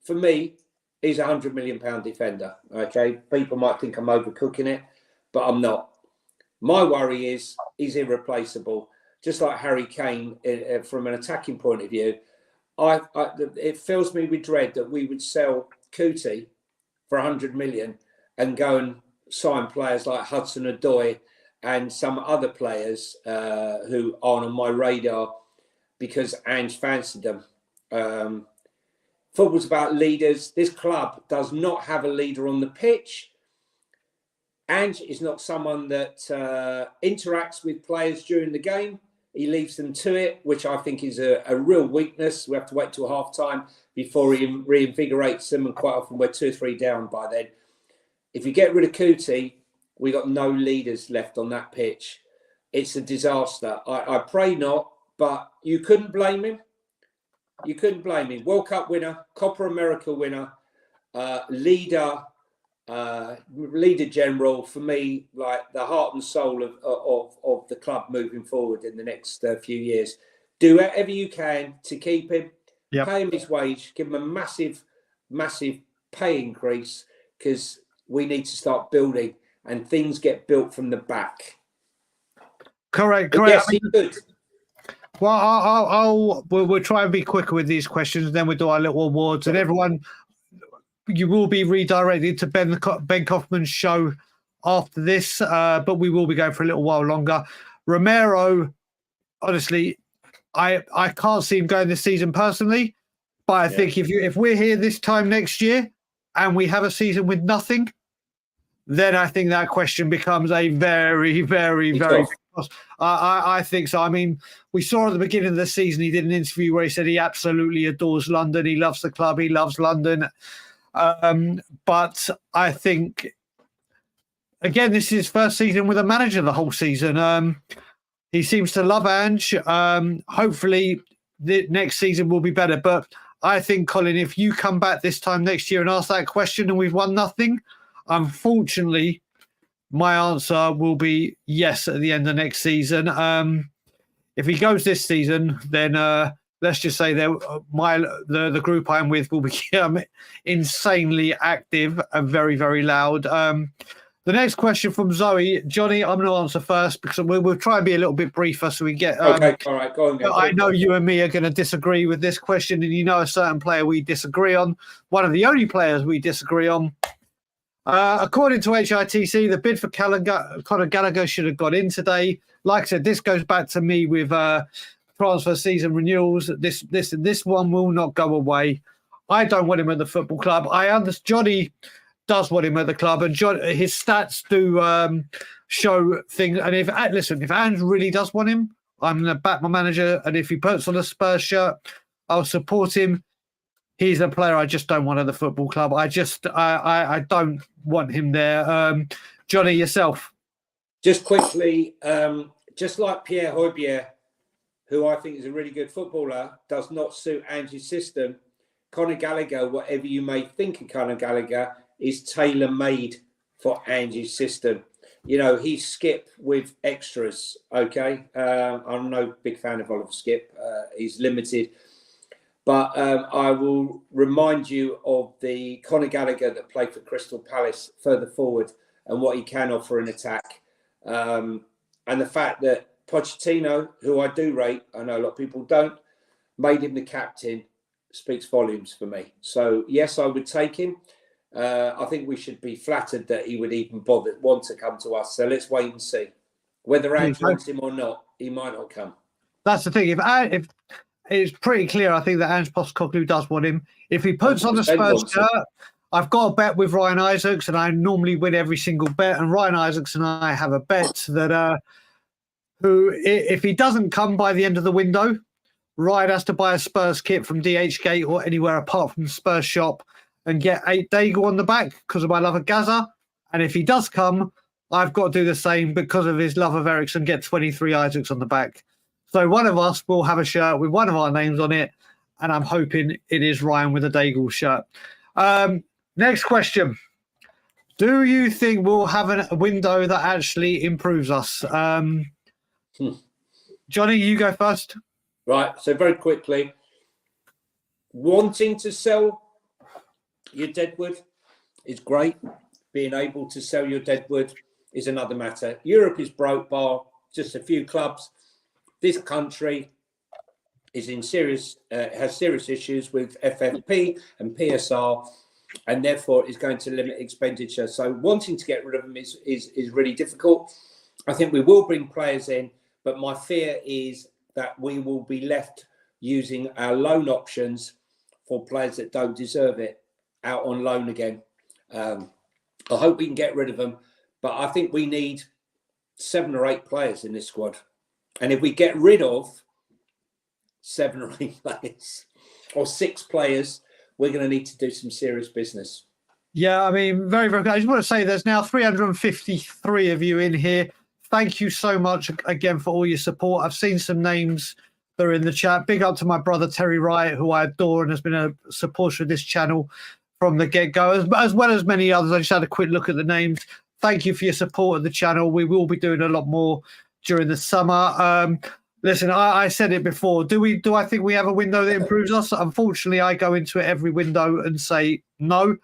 For me, he's £100 million defender. Okay, people might think I'm overcooking it, but I'm not. My worry is he's irreplaceable. Just like Harry Kane, from an attacking point of view, it fills me with dread that we would sell Kuti for 100 million and go and sign players like Hudson-Odoi and some other players who aren't on my radar because Ange fancied them. Football's about leaders. This club does not have a leader on the pitch. Ange is not someone that interacts with players during the game. He leaves them to it, which I think is a real weakness. We have to wait till half time before he reinvigorates them, and quite often we're 2 or 3 down by then. If you get rid of Kuti, we got no leaders left on that pitch. It's a disaster. I pray not, but you couldn't blame him. You couldn't blame him. World Cup winner, Copa America winner, leader general. For me, like the heart and soul of the club moving forward in the next few years. Do whatever you can to keep him. Yep. Pay him his wage. Give him a massive pay increase, because we need to start building, and things get built from the back. Correct. But yes, he could. Well, we'll try and be quicker with these questions, and then we'll do our little awards. And everyone, you will be redirected to Ben Kaufman's show after this, but we will be going for a little while longer. Romero, honestly, I can't see him going this season personally, but I think if we're here this time next year and we have a season with nothing, then I think that question becomes a very, very, very. I think so. I mean, we saw at the beginning of the season, he did an interview where he said he absolutely adores London. He loves the club. He loves London. But I think, again, this is his first season with a manager the whole season. He seems to love Ange. Hopefully, the next season will be better. But I think, Colin, if you come back this time next year and ask that question and we've won nothing, unfortunately, my answer will be yes at the end of next season. If he goes this season, then let's just say the group I'm with will become insanely active and very, very loud. The next question from Zoe. Jonny, I'm going to answer first because we'll try and be a little bit briefer so we get... okay, all right, go on. I know you and me are going to disagree with this question, and you know a certain player we disagree on. One of the only players we disagree on. According to HITC, the bid for Conor Gallagher should have got in today. Like I said, this goes back to me with transfer season renewals. This one will not go away. I don't want him at the football club. I understand Jonny does want him at the club, and his stats do show things. And if Ange really does want him, I'm going to back my manager. And if he puts on a Spurs shirt, I'll support him. He's a player I just don't want at the football club. I don't want him there. Jonny, yourself. Just quickly, just like Pierre Højbjerg, who I think is a really good footballer, does not suit Ange's system. Conor Gallagher, whatever you may think of Conor Gallagher, is tailor-made for Ange's system. You know, he's Skip with extras, okay? I'm no big fan of Oliver Skip. He's limited. But I will remind you of the Conor Gallagher that played for Crystal Palace further forward and what he can offer in attack. And the fact that Pochettino, who I do rate, I know a lot of people don't, made him the captain speaks volumes for me. So, yes, I would take him. I think we should be flattered that he would even want to come to us. So let's wait and see. Whether Ange wants him or not, he might not come. That's the thing. If it's pretty clear, I think that Ange Postecoglou does want him. If he puts on the Spurs shirt, I've got a bet with Ryan Isaacs, and I normally win every single bet. And Ryan Isaacs and I have a bet that if he doesn't come by the end of the window, Ryan has to buy a Spurs kit from DH Gate or anywhere apart from the Spurs shop and get 8 Daigle on the back because of my love of Gaza. And if he does come, I've got to do the same because of his love of Ericsson, get 23 Isaacs on the back. So one of us will have a shirt with one of our names on it, and I'm hoping it is Ryan with a Daigle shirt. Next question. Do you think we'll have a window that actually improves us? Jonny, you go first. Right, so very quickly, wanting to sell your deadwood is great. Being able to sell your deadwood is another matter. Europe is broke bar just a few clubs. This country is in has serious issues with FFP and PSR, and therefore is going to limit expenditure. So wanting to get rid of them is really difficult. I think we will bring players in, but my fear is that we will be left using our loan options for players that don't deserve it out on loan again. I hope we can get rid of them, but I think we need 7 or 8 players in this squad. And if we get rid of 7 or 8 players or 6 players, we're going to need to do some serious business. Yeah, I mean, very, very good. I just want to say there's now 353 of you in here. Thank you so much again for all your support. I've seen some names that are in the chat. Big up to my brother, Terry Wright, who I adore and has been a supporter of this channel from the get-go, as well as many others. I just had a quick look at the names. Thank you for your support of the channel. We will be doing a lot more during the summer. Listen, I said it before. Do I think we have a window that improves us? Unfortunately, I go into every window and say no.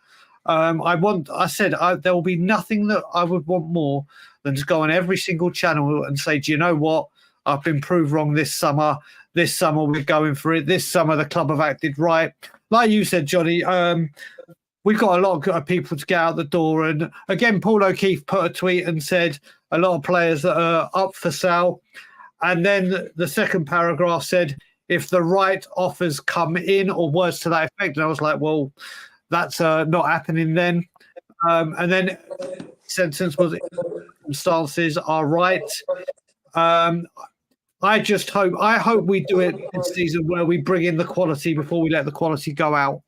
There will be nothing that I would want more than to go on every single channel and say, do you know what? I've been proved wrong this summer. This summer we're going for it. This summer the club have acted right. Like you said, Jonny, we've got a lot of people to get out the door. And again, Paul O'Keefe put a tweet and said a lot of players that are up for sale. And then the second paragraph said, if the right offers come in, or words to that effect. And I was like, well, that's not happening then. And then sentence was, circumstances are right. I hope we do it this season where we bring in the quality before we let the quality go out.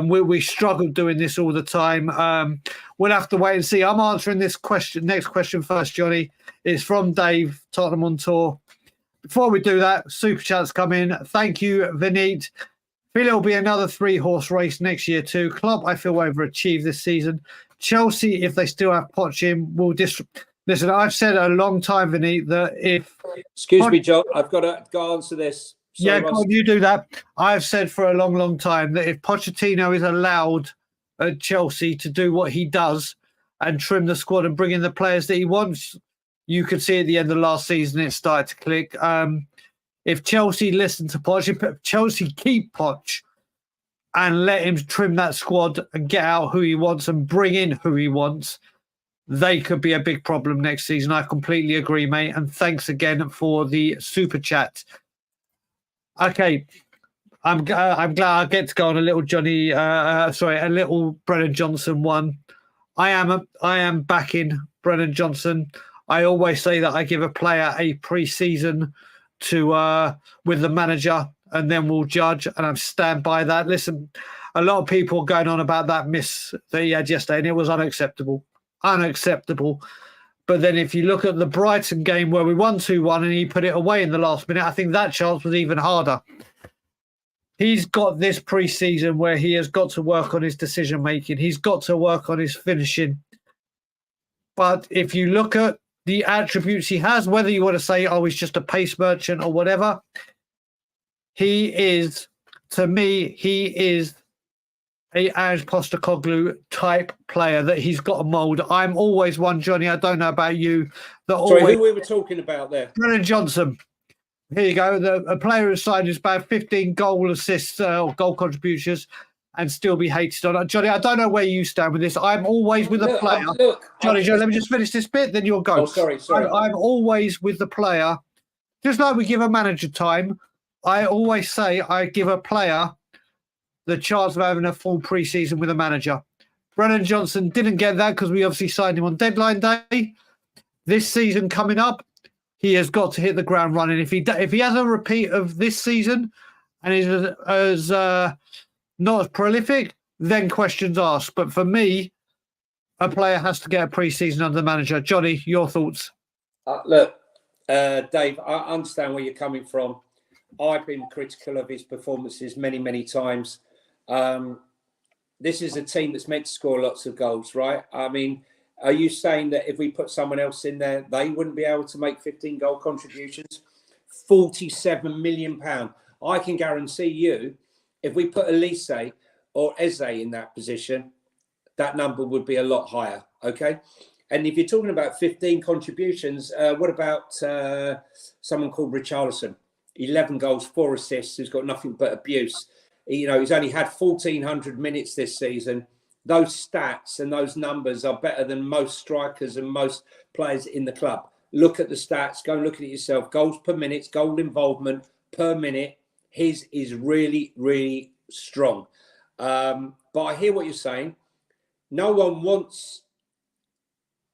We struggle doing this all the time. We'll have to wait and see. I'm answering this question. Next question first, Jonny. It's from Dave, Tottenham on tour. Before we do that, super chats come in. Thank you, Vineet. Feel it'll be another 3-horse race next year too. Klopp, I feel, overachieved this season. Chelsea, if they still have Poch in, will listen. I've said a long time, Vinny, that if Excuse me, John, I've got to go answer this. Sorry, go on, you do that. I've said for a long, long time that if Pochettino is allowed at Chelsea to do what he does and trim the squad and bring in the players that he wants, you could see at the end of last season it started to click. If Chelsea listen to Poch, if Chelsea keep Poch and let him trim that squad and get out who he wants and bring in who he wants, they could be a big problem next season. I completely agree, mate. And thanks again for the super chat. Okay, I'm glad I get to go on a little a little Brennan Johnson one. I am backing Brennan Johnson. I always say that I give a player a pre-season to with the manager, and then we'll judge. And I stand by that. Listen, a lot of people are going on about that miss that he had yesterday, and it was unacceptable. Unacceptable. But then if you look at the Brighton game where we won 2-1 and he put it away in the last minute, I think that chance was even harder. He's got this pre-season where he has got to work on his decision-making. He's got to work on his finishing. But if you look at the attributes he has, whether you want to say, he's just a pace merchant or whatever, he is a Ange Postecoglou type player that he's got a mould. I'm always one, Johnny, I don't know about you. Sorry, who we were talking about there? Brennan Johnson. Here you go. A player who signed is about 15 goal assists or goal contributions and still be hated on. Johnny, I don't know where you stand with this. I'm always with the player. Johnny, let me just finish this bit, then you'll go. Oh, sorry. I'm always with the player. Just like we give a manager time, I always say I give a player the chance of having a full pre-season with a manager. Brennan Johnson didn't get that because we obviously signed him on deadline day. This season coming up, he has got to hit the ground running. If he has a repeat of this season and is as not as prolific, then questions asked. But for me, a player has to get a pre-season under the manager. Johnny, your thoughts? Look, Dave, I understand where you're coming from. I've been critical of his performances many, many times. This is a team that's meant to score lots of goals, right? I mean, are you saying that if we put someone else in there, they wouldn't be able to make 15 goal contributions? £47 million. I can guarantee you, if we put Elise or Eze in that position, that number would be a lot higher, okay? And if you're talking about 15 contributions, what about someone called Richarlison? 11 goals, 4 assists, who's got nothing but abuse. He's only had 1,400 minutes this season. Those stats and those numbers are better than most strikers and most players in the club. Look at the stats. Go and look at it yourself. Goals per minute, goal involvement per minute. His is really, really strong. But I hear what you're saying. No one wants,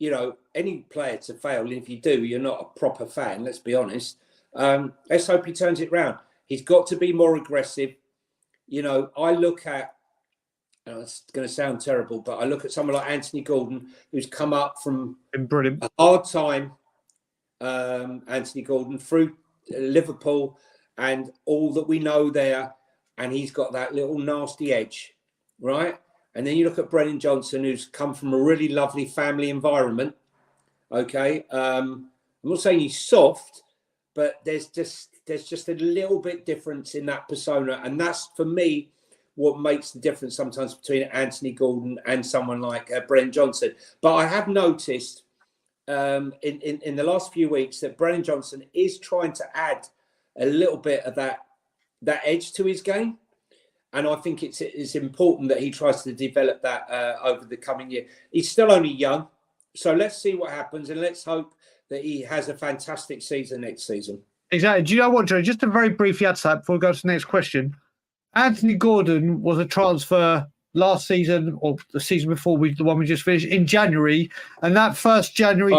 any player to fail. And if you do, you're not a proper fan, let's be honest. Let's hope he turns it round. He's got to be more aggressive. I look at, it's going to sound terrible, but I look at someone like Anthony Gordon, who's come up from a hard time, Anthony Gordon, through Liverpool and all that we know there, and he's got that little nasty edge, right? And then you look at Brennan Johnson, who's come from a really lovely family environment, okay? I'm not saying he's soft, but there's just a little bit difference in that persona. And that's, for me, what makes the difference sometimes between Anthony Gordon and someone like Brennan Johnson. But I have noticed in the last few weeks that Brennan Johnson is trying to add a little bit of that edge to his game. And I think it's important that he tries to develop that over the coming year. He's still only young. So let's see what happens, and let's hope that he has a fantastic season next season. Exactly. Do you know what, Joe? Just to very briefly add to that before we go to the next question. Anthony Gordon was a transfer last season or the season before the one we just finished in January. And that first January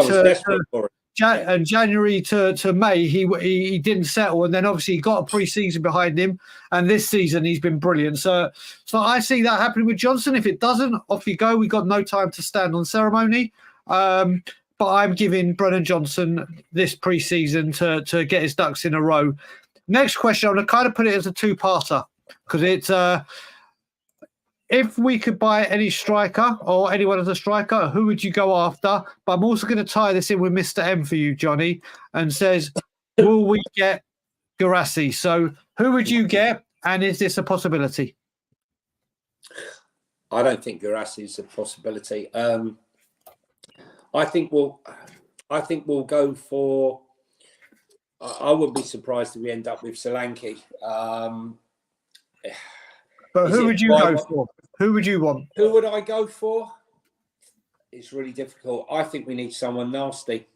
January to May, he didn't settle. And then obviously he got a pre-season behind him. And this season he's been brilliant. So I see that happening with Johnson. If it doesn't, off you go. We've got no time to stand on ceremony. But I'm giving Brennan Johnson this pre-season to get his ducks in a row. Next question, I'm going to kind of put it as a two-parter because it's if we could buy any striker or anyone as a striker, who would you go after? But I'm also going to tie this in with Mr. M for you, Johnny, and says, will we get Guirassy? So who would you get, and is this a possibility? I don't think Guirassy is a possibility. I think we'll go for. I wouldn't be surprised if we end up with Solanke. But who would you go for? Who would you want? Who would I go for? It's really difficult. I think we need someone nasty.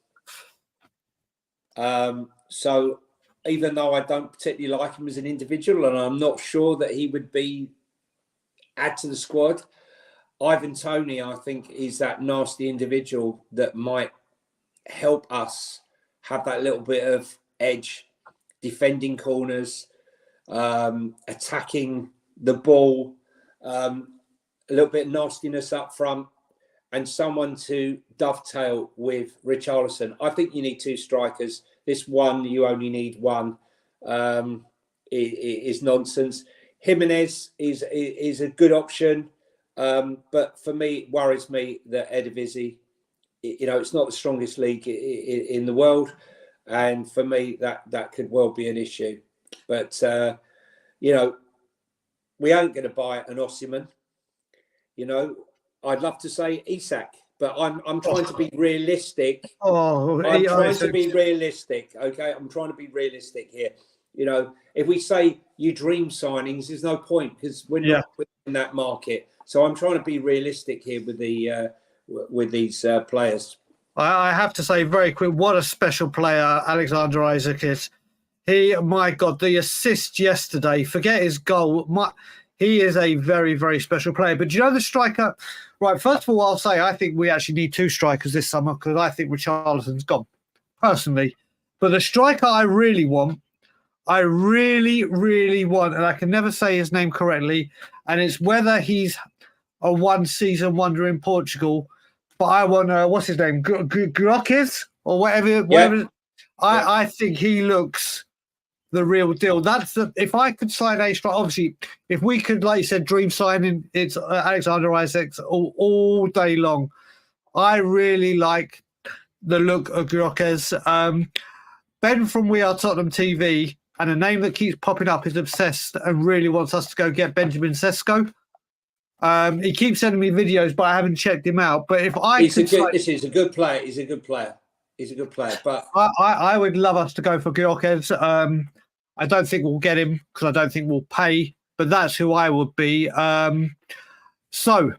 So even though I don't particularly like him as an individual, and I'm not sure that he would add to the squad, Ivan Toney, I think, is that nasty individual that might help us have that little bit of edge, defending corners, attacking the ball, a little bit of nastiness up front, and someone to dovetail with Richarlison. I think you need two strikers. This one, you only need one, is nonsense. Jimenez is a good option, but for me, it worries me that Eredivisie, it's not the strongest league in the world, and for me, that could well be an issue. But we ain't going to buy an Osimhen. I'd love to say Isak, but I'm trying to be realistic. I'm trying to be realistic. Okay, I'm trying to be realistic here. If we say you dream signings, there's no point because we're not in that market. So I'm trying to be realistic here with these players. I have to say very quick, what a special player Alexander Isak is. My God, the assist yesterday, forget his goal. He is a very, very special player. But do you know the striker? Right, first of all, I'll say I think we actually need two strikers this summer because I think Richarlison's gone, personally. But the striker I really, really want, and I can never say his name correctly, and it's whether he's a one-season wonder in Portugal, but I want, what's his name, Groques or whatever. Yeah. I think he looks the real deal. If I could sign a striker, obviously, if we could, like you said, dream signing, it's Alexander Isaacs all day long. I really like the look of Groques. Ben from We Are Tottenham TV, and a name that keeps popping up, is obsessed and really wants us to go get Benjamin Sesko. He keeps sending me videos, but I haven't checked him out. But if he's a good player. He's a good player. But I would love us to go for Gyökeres. I don't think we'll get him because I don't think we'll pay. But that's who I would be. So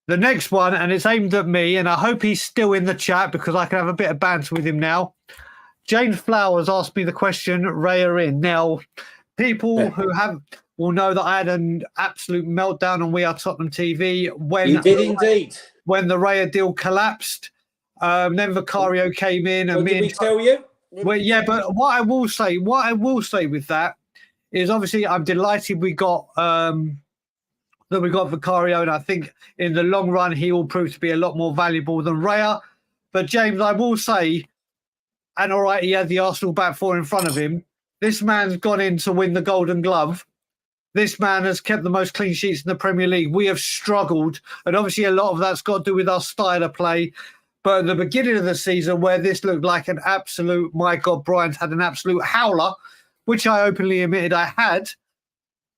the next one, and it's aimed at me, and I hope he's still in the chat because I can have a bit of banter with him now. Jane Flowers asked me the question, Raya in. Now, people who will know that I had an absolute meltdown on We Are Tottenham TV when you did indeed. When the Raya deal collapsed. Then Vicario came in, and did we tell you? Well, yeah, but what I will say with that is obviously I'm delighted we got Vicario, and I think in the long run he will prove to be a lot more valuable than Raya. But James, I will say, and all right, he had the Arsenal back four in front of him. This man's gone in to win the Golden Glove. This man has kept the most clean sheets in the Premier League. We have struggled, and obviously a lot of that's got to do with our style of play. But at the beginning of the season, where this looked like an absolute, my God, Brian's had an absolute howler, which I openly admitted I had.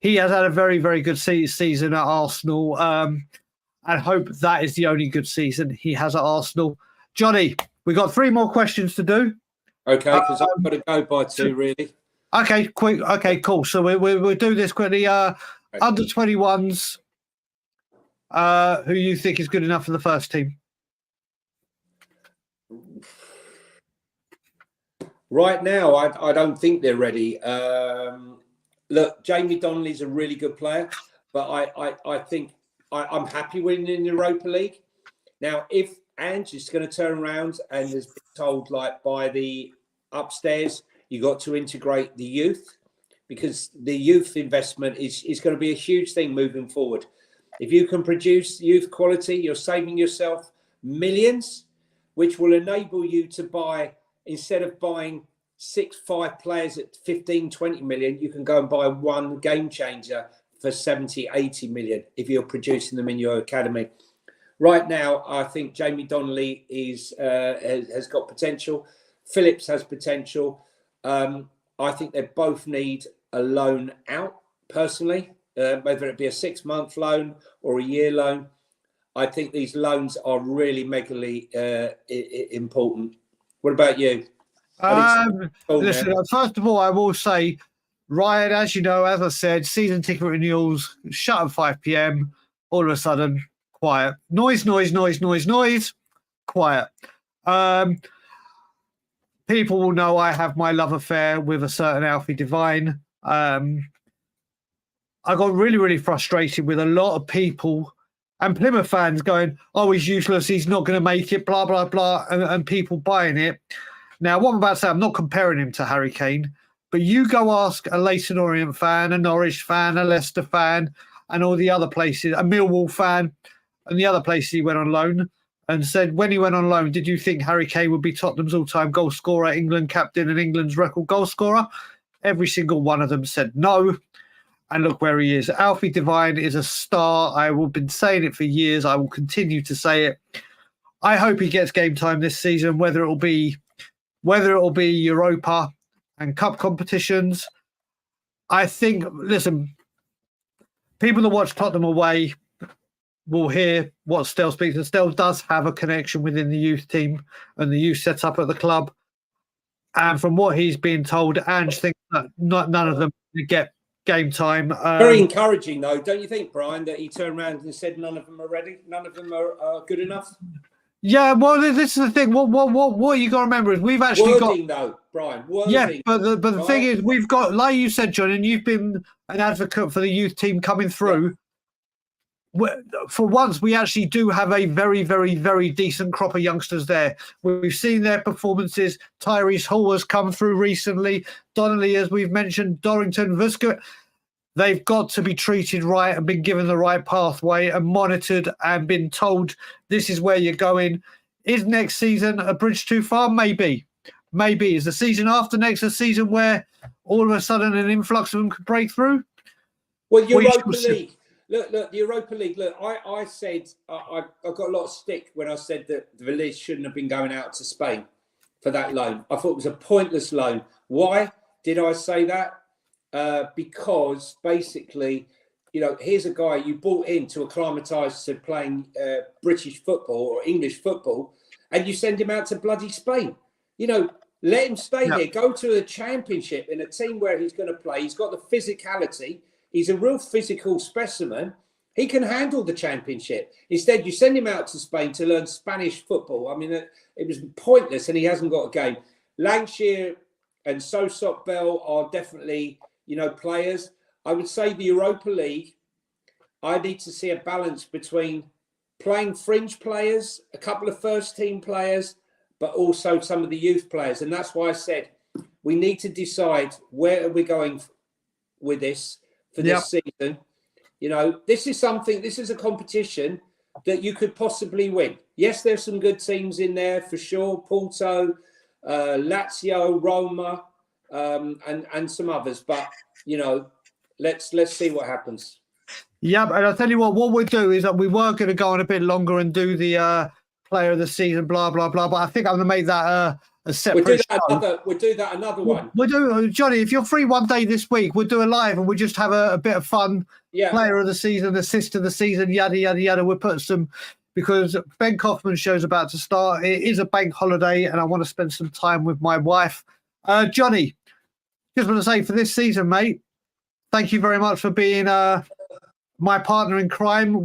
He has had a very, very good season at Arsenal. And hope that is the only good season he has at Arsenal. Johnny, we got 3 more questions to do. Okay, because I've got to go by 2, really. Okay, quick. Okay, cool. So we'll do this quickly. Under 21s, who you think is good enough for the first team? Right now, I don't think they're ready. Look, Jamie Donnelly's a really good player, but I think I'm happy winning in the Europa League. Now, if Ange is going to turn around and has been told, like, by the upstairs, you got to integrate the youth, because the youth investment is going to be a huge thing moving forward. If you can produce youth quality, you're saving yourself millions, which will enable you to buy, instead of buying 5 players at 15, 20 million, you can go and buy one game changer for 70, 80 million if you're producing them in your academy. Right now, I think Jamie Donnelly has got potential. Phillips has potential. I think they both need a loan out, personally, whether it be a 6-month loan or a year loan. I think these loans are really megally important. What about you? Listen, first of all, I will say, Ryan, as you know, as I said, season ticket renewals shut at 5 p.m. All of a sudden, quiet. Noise, quiet. People will know I have my love affair with a certain Alfie Devine. I got really, really frustrated with a lot of people and Plymouth fans going, oh, he's useless, he's not going to make it, blah, blah, blah, and people buying it. Now, what I'm about to say, I'm not comparing him to Harry Kane, but you go ask a Leyton Orient fan, a Norwich fan, a Leicester fan, and all the other places, a Millwall fan, and the other places he went on loan, and said, when he went on loan, did you think Harry Kane would be Tottenham's all-time goal scorer, England captain, and England's record goal scorer? Every single one of them said no. And look where he is. Alfie Devine is a star. I have been saying it for years. I will continue to say it. I hope he gets game time this season, whether it will be Europa and Cup competitions. I think, listen, people that watch Tottenham away will hear what Stell speaks. And Stell does have a connection within the youth team and the youth set up at the club. And from what he's been told, Ange thinks that none of them get game time. Very encouraging, though, don't you think, Brian, that he turned around and said none of them are ready? None of them are good enough? Yeah, well, this is the thing. What you got to remember is we've actually wording, though, Brian. Wording, yeah, but the thing is, we've got, like you said, John, and you've been an advocate for the youth team coming through. Yeah. For once, we actually do have a very, very, very decent crop of youngsters there. We've seen their performances. Tyrese Hall has come through recently. Donnelly, as we've mentioned, Dorrington, Vuska. They've got to be treated right and been given the right pathway and monitored and been told this is where you're going. Is next season a bridge too far? Maybe. Is the season after next a season where all of a sudden an influx of them could break through? Well, Europa League. Look, the Europa League. Look, I said I got a lot of stick when I said that the Vélez shouldn't have been going out to Spain for that loan. I thought it was a pointless loan. Why did I say that? Because basically, you know, here's a guy you brought in to acclimatise to playing British football or English football, and you send him out to bloody Spain. You know, let him stay here. Go to the Championship in a team where he's going to play. He's got the physicality. He's a real physical specimen. He can handle the Championship. Instead, you send him out to Spain to learn Spanish football. I mean, it was pointless, and he hasn't got a game. Lancashire and Sosop Bell are definitely, you know, players. I would say the Europa League, I need to see a balance between playing fringe players, a couple of first-team players, but also some of the youth players. And that's why I said we need to decide where are we going with this for this season. You know, this is a competition that you could possibly win. Yes, there's some good teams in there for sure. Porto, Lazio, Roma, and some others. But, you know, let's see what happens. Yeah, and I'll tell you what we'll do is that we were going to go on a bit longer and do the player of the season, blah, blah, blah. But I think I'm going to make that a separate We'll do that another one. We'll do, Johnny, if you're free one day this week, we'll do a live and we'll just have a bit of fun. Yeah. Player of the season, assist of the season, yada, yada, yada. We'll put some, because Ben Kaufman's show's about to start. It is a bank holiday and I want to spend some time with my wife. Johnny, just want to say for this season, mate, thank you very much for being my partner in crime.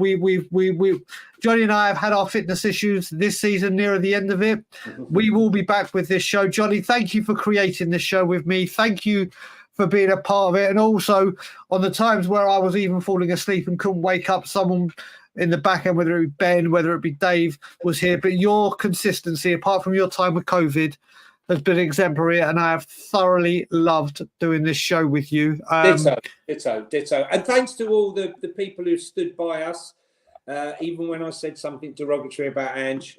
Johnny and I have had our fitness issues this season nearer the end of it. We will be back with this show. Johnny, thank you for creating this show with me. Thank you for being a part of it. And also on the times where I was even falling asleep and couldn't wake up, someone in the back end, whether it be Ben, whether it be Dave, was here. But your consistency, apart from your time with COVID, has been exemplary, and I have thoroughly loved doing this show with you. Ditto. And thanks to all the people who stood by us, even when I said something derogatory about Ange.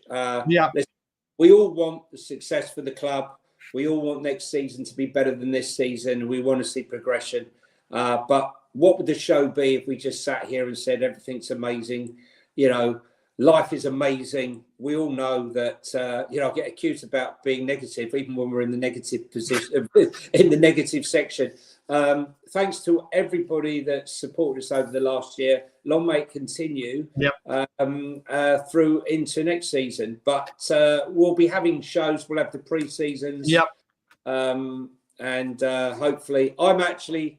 We all want the success for the club. We all want next season to be better than this season. We want to see progression. But what would the show be if we just sat here and said everything's amazing? You know, life is amazing. We all know that, you know, I get accused about being negative, even when we're in the negative position, in the negative section. Thanks to everybody that supported us over the last year. Long may it continue through into next season. But we'll be having shows. We'll have the pre-seasons. Yep. And hopefully, I'm actually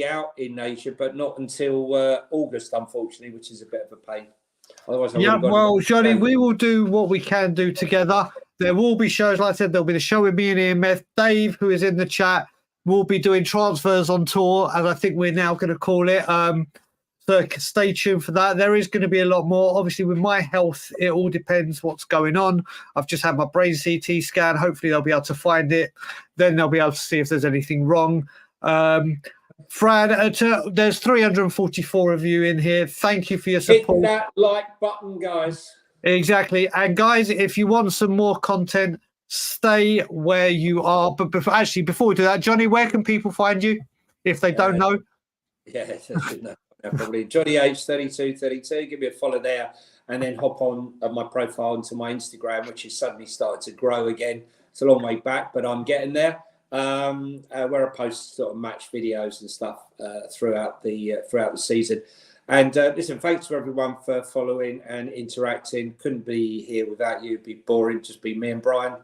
out in Asia, but not until August, unfortunately, which is a bit of a pain. Otherwise, well, Jonny, we will do what we can do together. There will be shows, like I said, there'll be the show with me and EMF. Dave, who is in the chat, will be doing transfers on tour, as I think we're now going to call it. So stay tuned for that. There is going to be a lot more. Obviously, with my health, it all depends what's going on. I've just had my brain CT scan. Hopefully, they'll be able to find it. Then they'll be able to see if there's anything wrong. Fran, there's 344 of you in here. Thank you for your support. Hit that like button, guys. Exactly. And guys, if you want some more content, stay where you are. But before we do that, Jonny, where can people find you if they don't know? Yeah, no, probably Jonny H3232. Give me a follow there, and then hop on my profile into my Instagram, which is suddenly started to grow again. It's a long way back, but I'm getting there. Where I post sort of match videos and stuff throughout the season. And listen, thanks to everyone for following and interacting. Couldn't be here without you. It'd be boring. Just be me and Brian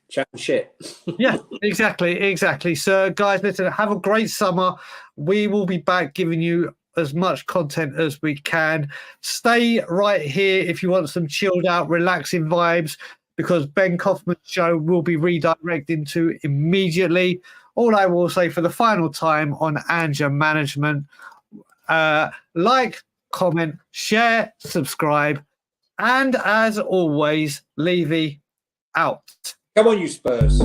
chatting shit. Yeah, exactly. So, guys, listen, have a great summer. We will be back giving you as much content as we can. Stay right here if you want some chilled out, relaxing vibes, because Ben Kaufman's show will be redirected to immediately. All I will say for the final time on Ange-r Management, like, comment, share, subscribe, and as always, Levy out. Come on, you Spurs.